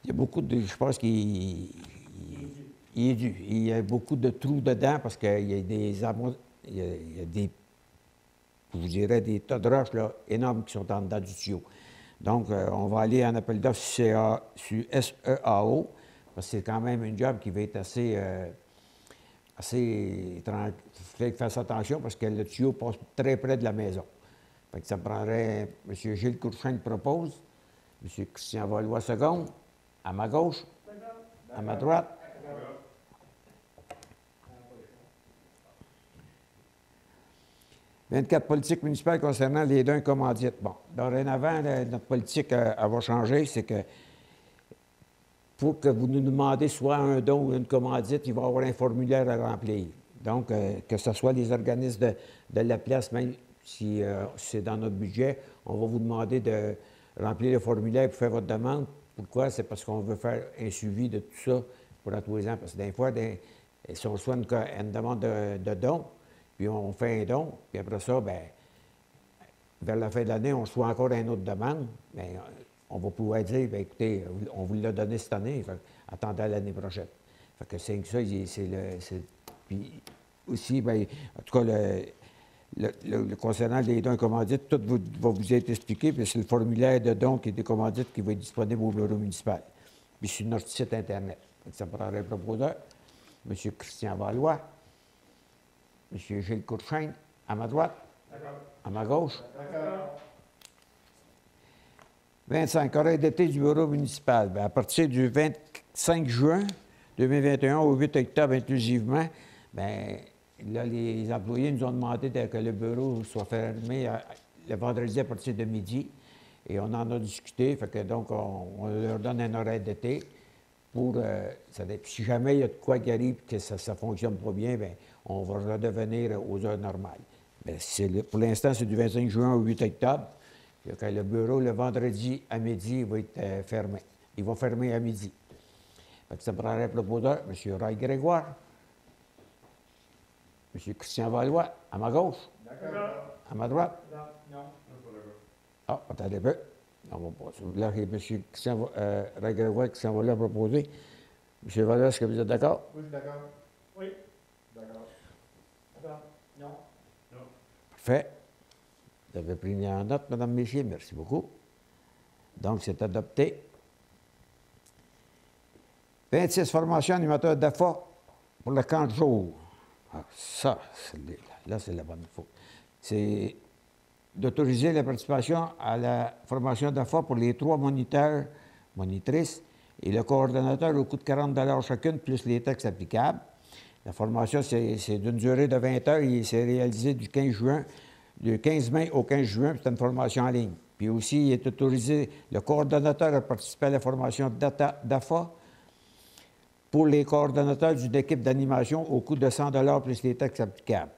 je pense qu'il est dû. Il y a beaucoup de trous dedans parce qu'il y a des je vous dirais, des tas de roches là, énormes qui sont en dedans du tuyau. Donc, on va aller en appel d'offres sur SEAO, parce que c'est quand même un job qui va être assez il faut qu'il fasse attention parce que le tuyau passe très près de la maison. Fait que ça prendrait, M. Gilles Courchain propose, M. Christian Valois seconde, à ma gauche, à ma droite. 24 politiques municipales concernant les dons commandites. Bon, dorénavant, notre politique va changer, c'est que pour que vous nous demandez soit un don ou une commandite, il va y avoir un formulaire à remplir. Donc, que ce soit les organismes de la place, même si c'est dans notre budget, on va vous demander de remplir le formulaire pour faire votre demande. Pourquoi? C'est parce qu'on veut faire un suivi de tout ça pour tous les ans. Parce que des fois, si on reçoit une demande de don, puis on fait un don, puis après ça, bien, vers la fin de l'année, on reçoit encore une autre demande, bien, on va pouvoir dire, bien, écoutez, on vous l'a donné cette année, attendez l'année prochaine. Fait que c'est ça, puis aussi, bien, en tout cas, concernant les dons et commandites, tout va vous être expliqué, puis c'est le formulaire de dons et de commandites qui va être disponible au bureau municipal, puis sur notre site Internet. Ça prendrait un proposeur, M. Christian Valois, M. Gilles Courchaine, à ma droite, à ma gauche. 25, horaire d'été du bureau municipal. Bien, à partir du 25 juin 2021 au 8 octobre inclusivement, bien, là, les employés nous ont demandé que le bureau soit fermé le vendredi à partir de midi. Et on en a discuté, fait que donc on leur donne un horaire d'été pour... si jamais il y a de quoi qui arrive et que ça ne fonctionne pas bien, bien, on va redevenir aux heures normales. Bien, pour l'instant, c'est du 25 juin au 8 octobre. Quand le bureau, le vendredi à midi, va être fermé. Il va fermer à midi. Fait que ça prendrait un proposeur, M. Ray Grégoire, M. Christian Valois, à ma gauche. D'accord. À ma droite. Non. Ah, attendez un peu. On va passer. Là, il y a M. Christian Ray Grégoire qui s'en va là proposer. M. Valois, est-ce que vous êtes d'accord? Oui, je suis d'accord. Oui. D'accord. D'accord. Non. Non. Parfait. Vous avez pris en note, Mme Messier, merci beaucoup. Donc, c'est adopté. 26, formation animateur d'AFA pour le camp de jour. Ah, ça, là, c'est la bonne info. C'est d'autoriser la participation à la formation d'AFA pour les 3 moniteurs, monitrices, et le coordonnateur au coût de 40 chacune, plus les taxes applicables. La formation, c'est d'une durée de 20 heures et c'est réalisé du 15 mai au 15 juin, c'est une formation en ligne. Puis aussi, il est autorisé le coordonnateur à participer à la formation d'AFA pour les coordonnateurs d'une équipe d'animation au coût de 100 plus les taxes applicables.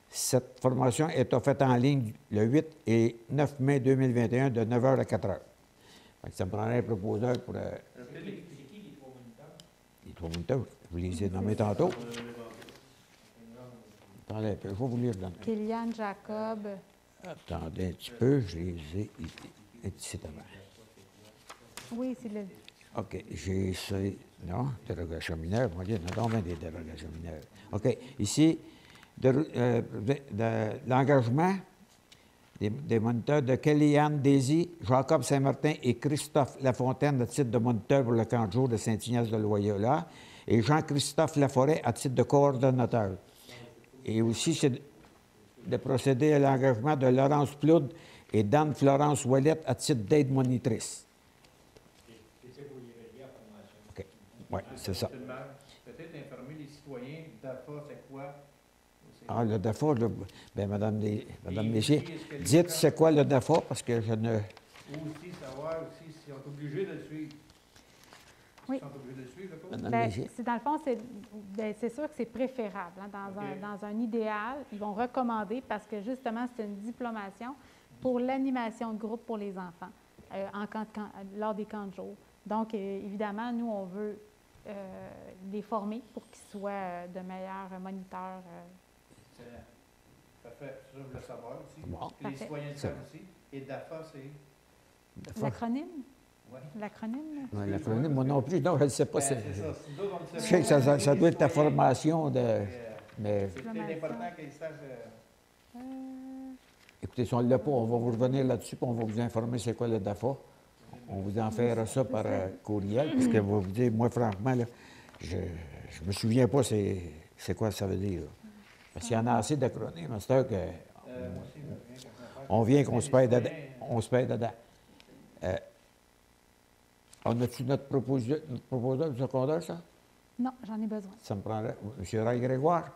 Cette formation est offerte en ligne le 8 et 9 mai 2021 de 9h à 4h. Ça me prendrait un proposeur pour... C'est qui les 3 moniteurs? Les 3 moniteurs, vous les ai nommés tantôt. Attendez un peu, je vais vous lire le nom. Kylian Jacob. Attendez un petit peu, je les ai ici avant. Oui, c'est le... OK, j'ai ça. Non, dérogation mineure. Moi, il y en a donc bien des dérogations mineures. OK, ici, l'engagement des moniteurs de Kellyanne Daisy, Jacob Saint-Martin et Christophe Lafontaine à titre de moniteur pour le camp de jour de Saint-Ignace de Loyola et Jean-Christophe Laforêt à titre de coordonnateur. Et aussi, c'est de procéder à l'engagement de Laurence Plourde et d'Anne-Florence Ouellette à titre d'aide monitrice. OK. Oui, c'est ça. Peut-être informer les citoyens d'AFA, c'est quoi? Ah, le DAFA, bien, Madame Messier, dites c'est quoi le DAFA, parce que je ne... Ou aussi savoir aussi s'ils sont obligés de le suivre. Oui. Ils sont obligés de le suivre, le cours? Madame Bien, Messier. dans le fond, c'est sûr que c'est préférable. Hein, dans un idéal, ils vont recommander parce que justement, c'est une diplomation pour l'animation de groupe pour les enfants lors des camps de jour. Donc, évidemment, nous, on veut les former pour qu'ils soient de meilleurs moniteurs. Excellent. Parfait. Ça, je voulais savoir aussi. Bon. Puis les citoyens le savent aussi. Et DAFA, c'est... L'acronyme? Oui. L'acronyme? Ouais, l'acronyme, moi non plus, non, je ne sais pas. C'est ça. Nous autres, on le Je sait sais que pas. ça doit être ta formation de... Mais C'est peut-être important qu'ils sachent... écoutez, si on ne l'a pas, on va vous revenir là-dessus, puis on va vous informer c'est quoi le DAFA. On vous en fera ça par courriel, parce que vous dire, moi, franchement, là, je ne me souviens pas c'est quoi ça veut dire. Là. Parce qu'il y en a assez d'acronymes, à cette heure que on vient qu'on se perd dedans. On se perd dedans. On a-tu notre proposeur du secondaire, ça? Non, j'en ai besoin. Ça me prendrait. M. Ray Grégoire,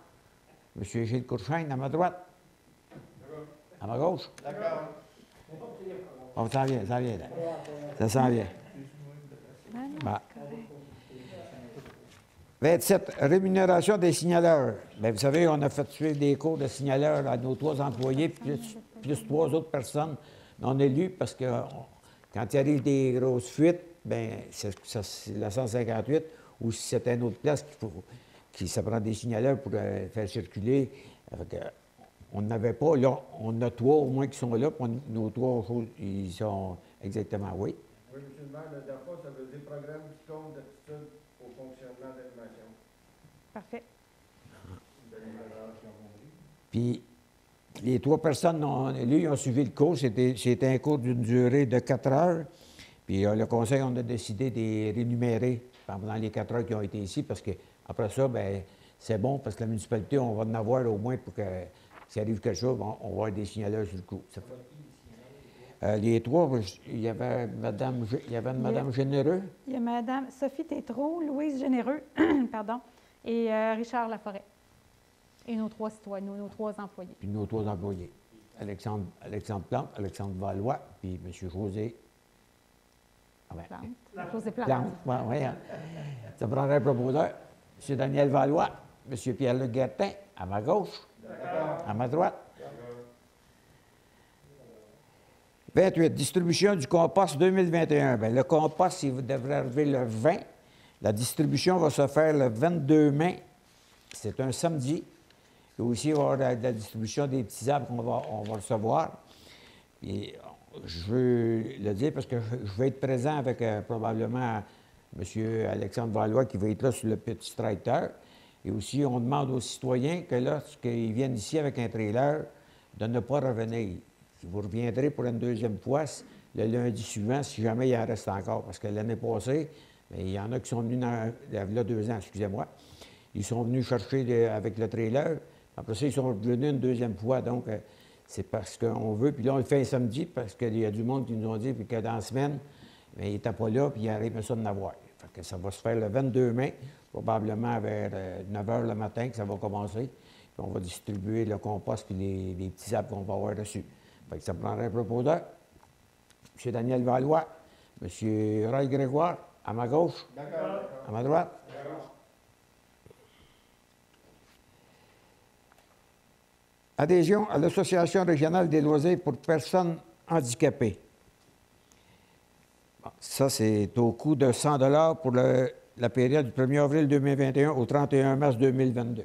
M. Gilles Courchaine, à ma droite. À ma gauche. D'accord. Oh, ça vient, là. Ça s'en vient. Bon. 27, rémunération des signaleurs. Bien, vous savez, on a fait suivre des cours de signaleurs à nos 3 employés, plus 3 autres personnes non élues, parce que quand il arrive des grosses fuites, bien, c'est la 158, ou si c'est une autre place ça prend des signaleurs pour faire circuler. On n'avait pas, là, on a 3 au moins qui sont là, puis nos 3 ils sont exactement, oui. Oui, M. le maire, le DAFA, ça veut dire Programme qui compte d'aptitude au fonctionnement d'animation. Parfait. Puis, les 3 personnes, ils ont suivi le cours. C'était un cours d'une durée de 4 heures. Puis le conseil, on a décidé de les rémunérer pendant les 4 heures qui ont été ici, parce qu'après ça, bien, c'est bon, parce que la municipalité, on va en avoir au moins pour que s'il arrive quelque chose, on va avoir des signaleurs sur le coup. Les 3, il y avait une Madame Généreux. Il y a Mme Sophie Tétrault, Louise Généreux, pardon, et Richard Laforêt. Et nos 3 citoyens, nos 3 employés. Puis nos 3 employés. Alexandre Plante, Alexandre Valois, puis M. José. Ah ben, Plante. José Plante. Oui. Ça prendrait un proposeur. M. Daniel Valois, M. Pierre-Luc Guertin, à ma gauche. À ma droite. 28. Distribution du compost 2021. Bien, le compost, il devrait arriver le 20. La distribution va se faire le 22 mai. C'est un samedi. Et aussi, il va y avoir la distribution des petits arbres qu'on va recevoir. Et je veux le dire parce que je vais être présent avec probablement M. Alexandre Valois qui va être là sur le petit tracteur. Et aussi, on demande aux citoyens que lorsqu'ils viennent ici avec un trailer, de ne pas revenir. Vous reviendrez pour une deuxième fois le lundi suivant, si jamais il en reste encore. Parce que l'année passée, bien, il y en a qui sont venus, il y a 2 ans, excusez-moi, ils sont venus chercher avec le trailer. Après ça, ils sont revenus une deuxième fois. Donc, c'est parce qu'on veut. Puis là, on le fait un samedi parce qu'il y a du monde qui nous ont dit puis que dans la semaine, bien, il n'était pas là, puis il arrive ça de n'avoir. Fait que ça va se faire le 22 mai, probablement vers 9 h le matin que ça va commencer. Puis on va distribuer le compost puis les petits arbres qu'on va avoir dessus. Fait que ça prendrait un proposeur. M. Daniel Valois, M. Roy Grégoire, à ma gauche. D'accord. À ma droite. D'accord. Adhésion à l'Association régionale des loisirs pour personnes handicapées. Bon, ça, c'est au coût de 100 $ pour la période du 1er avril 2021 au 31 mars 2022.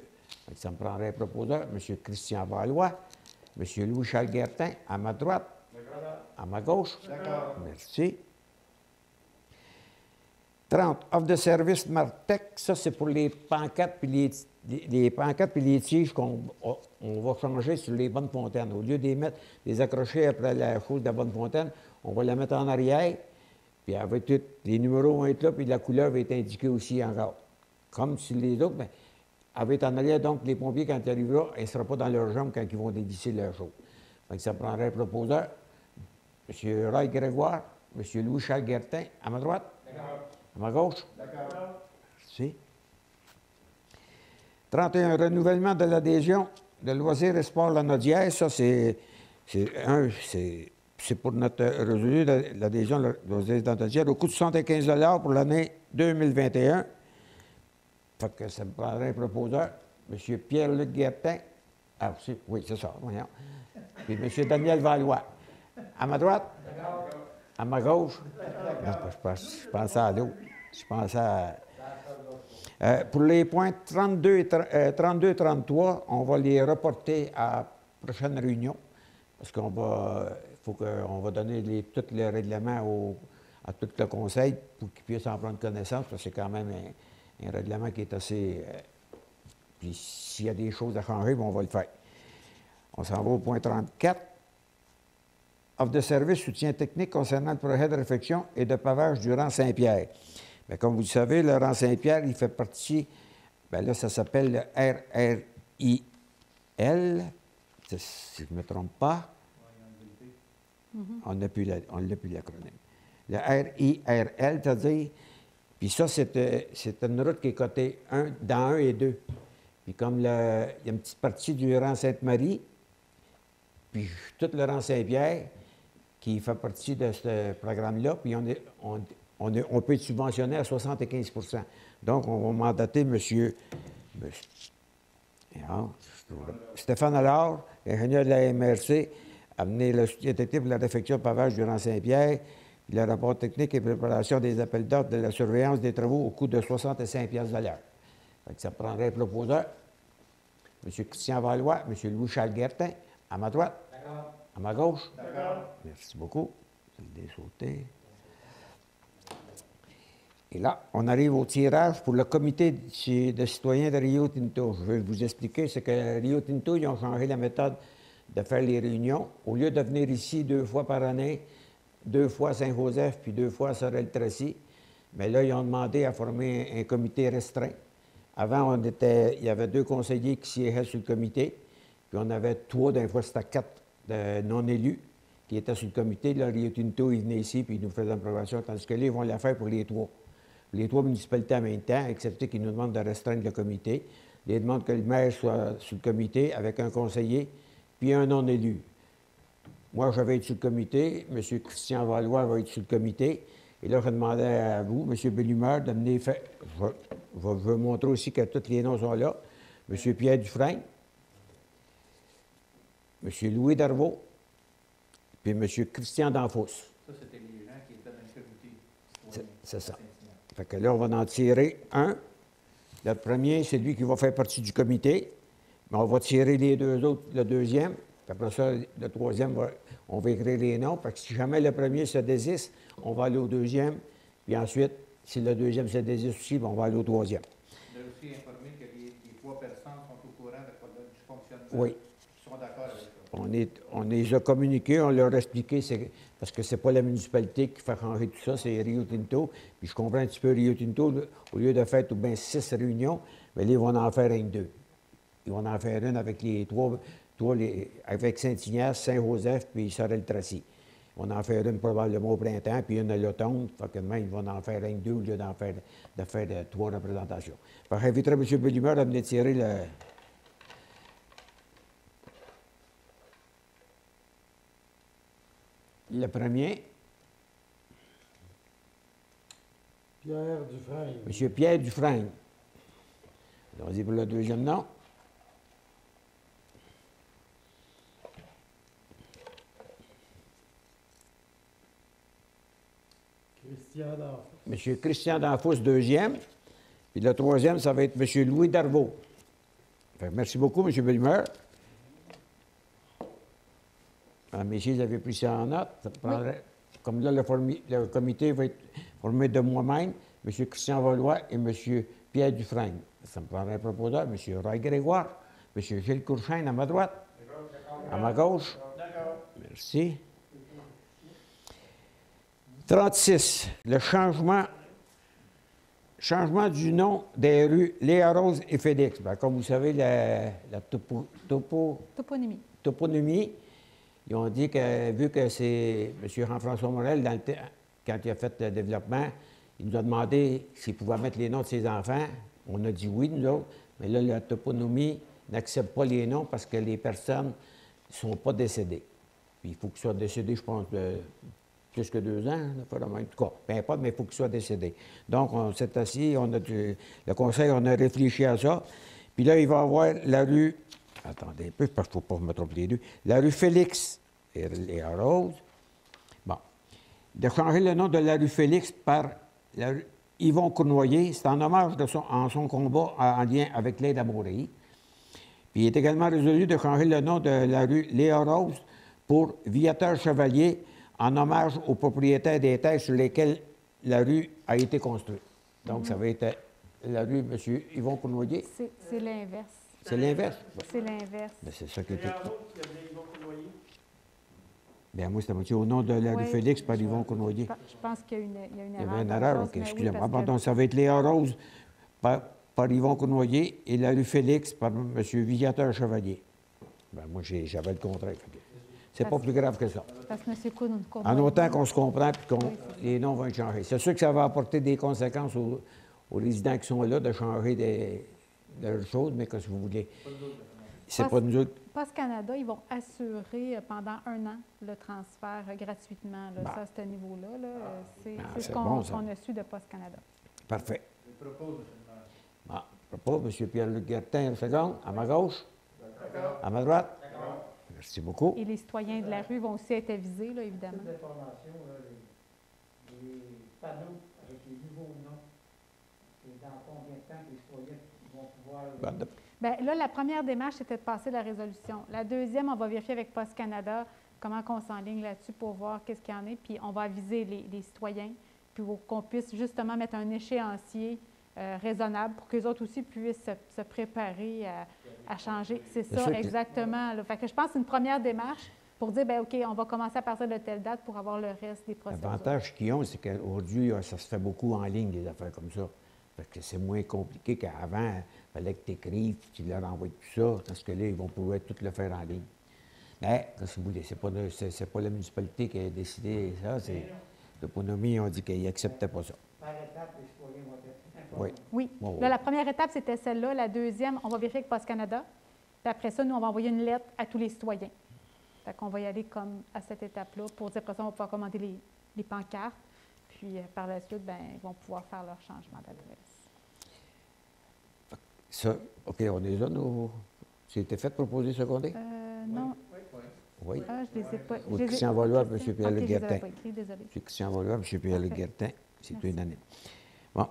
Ça me prendrait un proposeur, M. Christian Valois, M. Louis-Charles Guertin, à ma droite, à ma gauche. D'accord. Merci. 30. Offre de service Martec, ça, c'est pour les pancartes puis les pancartes puis les tiges qu'on va changer sur les bonnes fontaines. Au lieu de les accrocher après la chose de la bonne fontaine, on va la mettre en arrière, puis avec tout, les numéros vont être là, puis la couleur va être indiquée aussi encore. Comme sur les autres, bien, elle va être en arrière, donc les pompiers, quand ils arriveront, elle ne sera pas dans leurs jambes quand ils vont dévisser leur chose. Donc, ça prendrait un proposeur, M. Roy Grégoire, M. Louis-Charles Guertin, à ma droite. D'accord. À ma gauche. D'accord. Merci. 31. Renouvellement de l'adhésion de Loisirs et Sports Lanaudière. Ça, c'est pour notre résolu de l'adhésion de Loisirs Lanaudière au coût de 75 $ pour l'année 2021. Fait que ça me prendrait un proposeur, M. Pierre-Luc Guertin. Ah, oui, c'est ça, voyons. Puis M. Daniel Valois. À ma droite? D'accord. À ma gauche? Non, je pensais à l'autre. Je pensais à... pour les points 32 et 33, on va les reporter à la prochaine réunion parce qu'on va donner tous les règlements à tout le conseil pour qu'ils puissent en prendre connaissance parce que c'est quand même un règlement qui est assez... puis s'il y a des choses à changer, on va le faire. On s'en va au point 34. Offre de service soutien technique concernant le projet de réfection et de pavage du rang Saint-Pierre. Bien, comme vous le savez, le rang Saint-Pierre, il fait partie, bien là, ça s'appelle le RRIL, si je ne me trompe pas. On n'a plus l'acronyme. Le RIRL, c'est-à-dire, puis ça, c'est une route qui est cotée dans 1 et 2. Puis comme il y a une petite partie du rang Sainte-Marie, puis tout le rang Saint-Pierre, qui fait partie de ce programme-là, puis on peut être subventionné à 75 %. Donc, on va mandater M. Stéphane Allard, ingénieur de la MRC, à mener le soutien technique pour la réfection de pavage du rang Saint-Pierre, puis le rapport technique et préparation des appels d'ordre de la surveillance des travaux au coût de 65 $ de l'heure. Ça prendrait un proposeur, M. Christian Valois, M. Louis-Charles Guertin, à ma droite. D'accord. À ma gauche. D'accord. Merci beaucoup. Je vais le sauter. Et là, on arrive au tirage pour le comité de citoyens de Rio Tinto. Je vais vous expliquer, c'est que Rio Tinto, ils ont changé la méthode de faire les réunions. Au lieu de venir ici 2 fois par année, 2 fois à Saint-Joseph, puis 2 fois à Sorel-Tracy, mais là, ils ont demandé à former un comité restreint. Avant, il y avait 2 conseillers qui siégeaient sur le comité, puis on avait 3, d'un fois c'était 4 non-élus qui étaient sur le comité. Là, Rio Tinto, ils venaient ici, puis ils nous faisaient l'approbation, tandis que là, ils vont la faire pour les 3. Les 3 municipalités en même temps, excepté qu'ils nous demandent de restreindre le comité. Ils demandent que le maire soit sur le comité avec un conseiller, puis un non-élu. Moi, je vais être sur le comité. M. Christian Valois va être sur le comité. Et là, je demandais à vous, M. Bellumeur, de venir faire... Je vais vous montrer aussi que tous les noms sont là. M. Pierre Dufresne, M. Louis Darvaux, puis M. Christian Danfous. Ça, c'était les gens qui étaient dans le comité. C'est ça. Fait que là, on va en tirer un. Le premier, c'est lui qui va faire partie du comité. Mais on va tirer les 2 autres, le deuxième. Puis après ça, le troisième, on va écrire les noms. Parce que si jamais le premier se désiste, on va aller au deuxième. Puis ensuite, si le deuxième se désiste aussi, on va aller au troisième. Vous avez aussi informé que les 3 personnes sont au courant du fonctionnement. Oui. Ils sont d'accord avec ça. On les a communiqués, on leur a expliqué, parce que c'est pas la municipalité qui fait changer tout ça, c'est Rio Tinto. Puis je comprends un petit peu Rio Tinto, là, au lieu de faire tout bien 6 réunions, mais là, ils vont en faire 2. Ils vont en faire une avec les 3 avec Saint-Ignace, Saint-Joseph, puis Sorel-Tracy. Ils vont en faire une probablement au printemps, puis une à l'automne. Fait que demain, ils vont en faire 2 au lieu de faire 3 représentations. Fait que j'inviterai M. Bellumeur à venir tirer le premier. Pierre Dufresne. M. Pierre Dufresne. Allons-y pour le deuxième nom. Christian Danfous. M. Christian Danfous, deuxième. Puis le troisième, ça va être M. Louis Darvaux. Fait que merci beaucoup, M. Bellumeur. Alors, messieurs, vous avez pris ça en note. Ça prendrait, comme là, le comité va être formé de moi-même, M. Christian Valois et M. Pierre Dufresne. Ça me prendrait un proposeur, M. Roy Grégoire, M. Gilles Courchaine à ma droite, à ma gauche. Merci. 36. Le changement du nom des rues Léa Rose et Félix. Bien, comme vous savez, la toponymie, ils ont dit que, vu que c'est M. Jean-François Morel, quand il a fait le développement, il nous a demandé s'il pouvait mettre les noms de ses enfants. On a dit oui, nous autres. Mais là, la toponymie n'accepte pas les noms parce que les personnes ne sont pas décédées. Puis il faut qu'ils soient décédés, je pense, plus que 2 ans, en tout cas, peu importe, mais il faut qu'ils soient décédés. Donc, on s'est assis, le conseil, on a réfléchi à ça. Puis là, il va y avoir la rue, attendez un peu, parce qu'il ne faut pas me tromper les deux, la rue Félix et à Rose. Bon. De changer le nom de la rue Félix par la rue Yvon Cournoyer, c'est en hommage en son combat en lien avec l'aide à Montréal. Puis il est également résolu de changer le nom de la rue Léa Rose pour Viateur Chevalier, en hommage aux propriétaires des terres sur lesquelles la rue a été construite. Donc, ça va être la rue M. Yvon Cournoyer. C'est l'inverse. C'est l'inverse? C'est l'inverse. Bien, c'est ça qui était. Bien, moi, c'était au nom de la rue Félix par Yvon Cournoyer. Je pense qu'il y a une erreur. Il y avait une erreur, OK, excusez-moi. Donc, ça va être Léa Rose par Yvon Cournoyer et la rue Félix par M. Viateur Chevalier. Bien, moi, j'avais le contraire. C'est pas plus grave que ça. Parce que M. Cournoyer. En autant qu'on se comprend et que les noms vont être changés. C'est sûr que ça va apporter des conséquences aux résidents qui sont là de changer leurs choses, mais que si vous voulez. C'est pas nous autres. Post Canada, ils vont assurer pendant 1 an le transfert gratuitement. Là. Ça, à ce niveau-là, c'est ce qu'on a su de Post Canada. Parfait. Je propose, M. Je propose, M. Pierre-Luc Gertin, une seconde, à ma gauche. À ma droite. Merci beaucoup. Et les citoyens de la rue vont aussi être avisés, là, évidemment. Toutes les formations, les panneaux avec les nouveaux noms, c'est dans combien de temps que les citoyens vont pouvoir... Bien, là, la première démarche, c'était de passer la résolution. La deuxième, on va vérifier avec Post Canada comment on s'enligne là-dessus pour voir qu'est-ce qu'il y en a. Puis on va aviser les citoyens, puis pour qu'on puisse justement mettre un échéancier raisonnable pour qu'eux autres aussi puissent se préparer à changer. C'est C'est ça, sûr que- exactement. Là. Fait que je pense que c'est une première démarche pour dire, bien, OK, on va commencer à partir de telle date pour avoir le reste des procédures. L'avantage qu'ils ont, c'est qu'aujourd'hui, ça se fait beaucoup en ligne, des affaires comme ça. Fait que c'est moins compliqué qu'avant. Il fallait que tu écrives, tu leur envoies tout ça, parce que là, ils vont pouvoir tout le faire en ligne. Mais, qu'est-ce que vous voulez, c'est pas la municipalité qui a décidé ça, c'est l'autonomie, on dit qu'ils n'acceptaient pas ça. Par étape, les citoyens vont être informés. Oui. Oui. Oh, Là, oui. la première étape, c'était celle-là. La deuxième, on va vérifier avec Post Canada. Puis après ça, nous, on va envoyer une lettre à tous les citoyens. Fait qu'on va y aller comme à cette étape-là pour dire, après ça, on va pouvoir commander les pancartes. Puis par la suite, bien, ils vont pouvoir faire leur changement d'adresse. Ça, OK, on les a, nos... C'était fait proposer secondaire? Non, Oui. ah, je ne les ai pas. Ou je les ai- Christian Valois, Christian? M. Pierre-Luc OK, je les avais Guertin. pas écrits, désolé. M. Christian Valois, M. Pierre-Luc Parfait. Guertin, c'est Merci. unanime. Bon.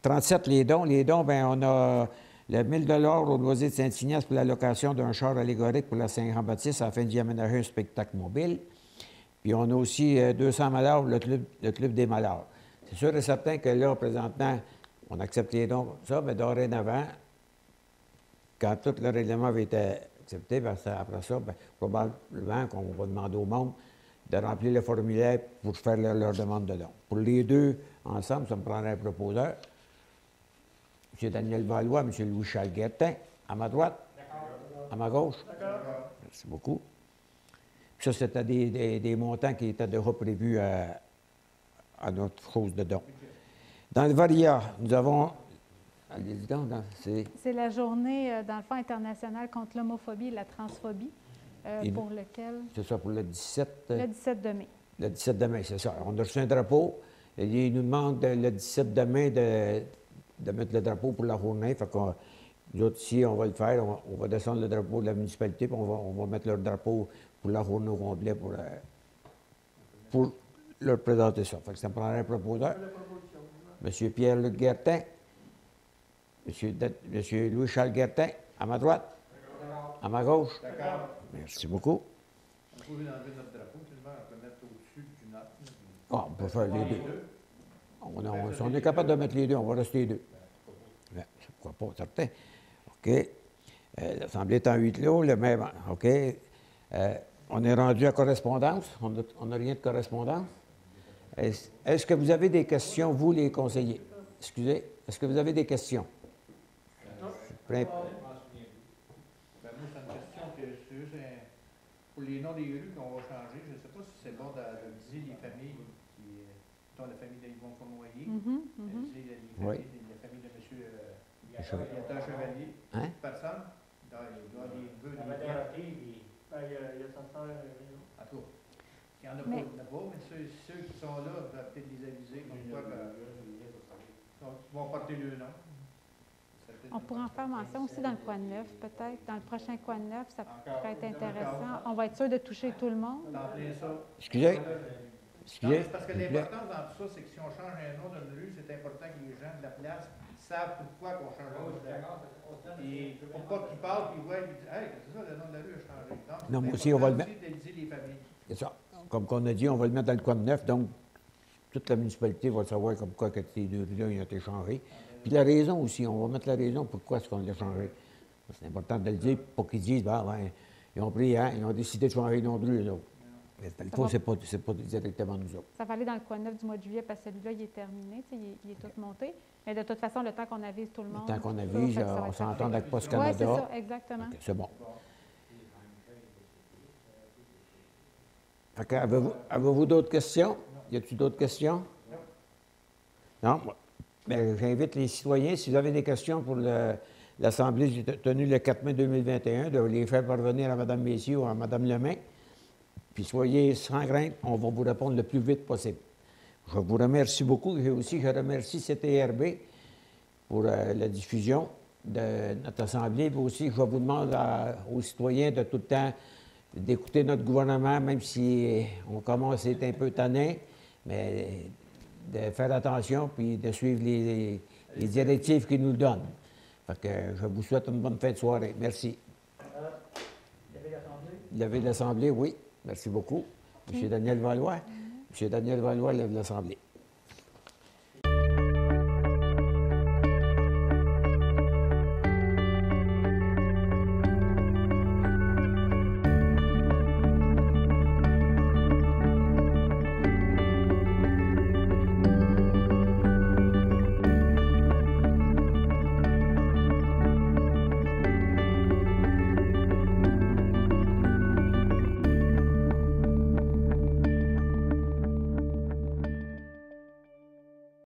37, les dons. Les dons, bien, on a le 1 000 au loisir de Saint-Ignace pour la location d'un char allégorique pour la Saint-Jean-Baptiste afin d'y aménager un spectacle mobile. Puis on a aussi 200 malheurs, le club des malheurs. C'est sûr et certain que là, présentement, on accepte les dons, ça, mais dorénavant, quand tout le règlement avait été accepté, bien, après ça, bien, probablement qu'on va demander au monde de remplir le formulaire pour faire leur demande de don. Pour les deux ensemble, ça me prendrait un proposeur. M. Daniel Valois, M. Louis-Charles Guertin, à ma droite, à ma gauche. Merci beaucoup. Puis ça, c'était des montants qui étaient déjà prévus à notre chose de don. Dans le Varia, nous avons... Allez-y donc, C'est la journée, dans le fond, internationale contre l'homophobie et la transphobie, Et pour lequel... c'est ça, pour le 17... Le 17 de mai. Le 17 de mai, c'est ça. On a reçu un drapeau. Et il nous demande le 17 de mai de mettre le drapeau pour la journée. Fait que nous autres ici, on va le faire. On va descendre le drapeau de la municipalité, puis on va mettre leur drapeau pour la journée au complet pour leur présenter ça. Fait que ça me prendrait un proposeur. M. Pierre-Luc Guertin, M. Louis-Charles Guertin, à ma droite, à ma gauche. D'accord. Merci beaucoup. On peut enlever notre drapeau, seulement on peut mettre au-dessus du nôtre. Ah, on peut faire les deux. Si on est capable de mettre les deux, on va rester les deux. Bien, pourquoi pas, certain. OK. L'Assemblée est en huis clos, le maire. OK. On est rendu à correspondance. On n'a rien de correspondance. Est-ce que vous avez des questions, vous, les conseillers? Excusez. Est-ce que vous avez des questions? Ben, moi, c'est une question que c'est pour les noms des rues qu'on va changer. Je ne sais pas si c'est bon de dire les familles qui, dont la famille d'Yvon Fournoyer, les Oui. familles de M. Chevalier. Gaëtan Chevalier. Hein? Personne. Il doit des vœux, des Il y a sa sœur, En tout cas, il n'y en a Mais- pas, mais ceux qui sont là, on va peut-être les aviser. Comme quoi ils vont porter le nom. On pourrait en faire mention aussi dans le coin neuf, peut-être. Dans le prochain coin neuf, ça pourrait être intéressant. On va être sûr de toucher tout le monde. Dans plein ça. Excusez. Non, Excusez. mais c'est parce que s'il vous plaît. l'importance dans tout ça, c'est que si on change un nom d'une rue, c'est important que les gens de la place savent pourquoi qu'on change un nom. Et pour pas qu'ils parlent et voient, ils disent hey, c'est ça, le nom de la rue a changé. Non, mais c'est aussi, on va le important aussi de dire les familles. C'est ça. Comme on a dit, on va le mettre dans le coin de neuf, donc toute la municipalité va savoir comme quoi que ces deux rues-là ils ont été changés. Puis la raison aussi, on va mettre la raison pourquoi est-ce qu'on l'a changé. C'est important de le dire pour qu'ils disent, ben, ils ont pris, hein, ils ont décidé de changer le nom de rue, eux autres. Mais dans le fond, c'est pas directement nous autres. Ça va aller dans le coin neuf du mois de juillet parce que celui-là, il est terminé, tu sais, il est tout monté. Mais de toute façon, le temps qu'on avise tout le monde. Tant qu'on tout ça, avise, fait que ça va on être s'entend parfait. avec Post Oui, c'est Canada. ça, exactement. OK, c'est bon. Fait que, avez-vous d'autres questions? Y a-t-il d'autres questions? Non? Bien, j'invite les citoyens, si vous avez des questions pour l'Assemblée tenue le 4 mai 2021, de les faire parvenir à Mme Messier ou à Mme Lemay. Puis soyez sans crainte, on va vous répondre le plus vite possible. Je vous remercie beaucoup. Et aussi, je remercie CTRB pour la diffusion de notre Assemblée. Puis aussi, je vous demande aux citoyens de tout le temps d'écouter notre gouvernement, même si on commence à être un peu tanné, mais de faire attention puis de suivre les directives qu'ils nous donnent. Fait que je vous souhaite une bonne fin de soirée. Merci. Levé de l'Assemblée, oui. Merci beaucoup. M. Daniel Valois. M. Daniel Valois lève l'Assemblée.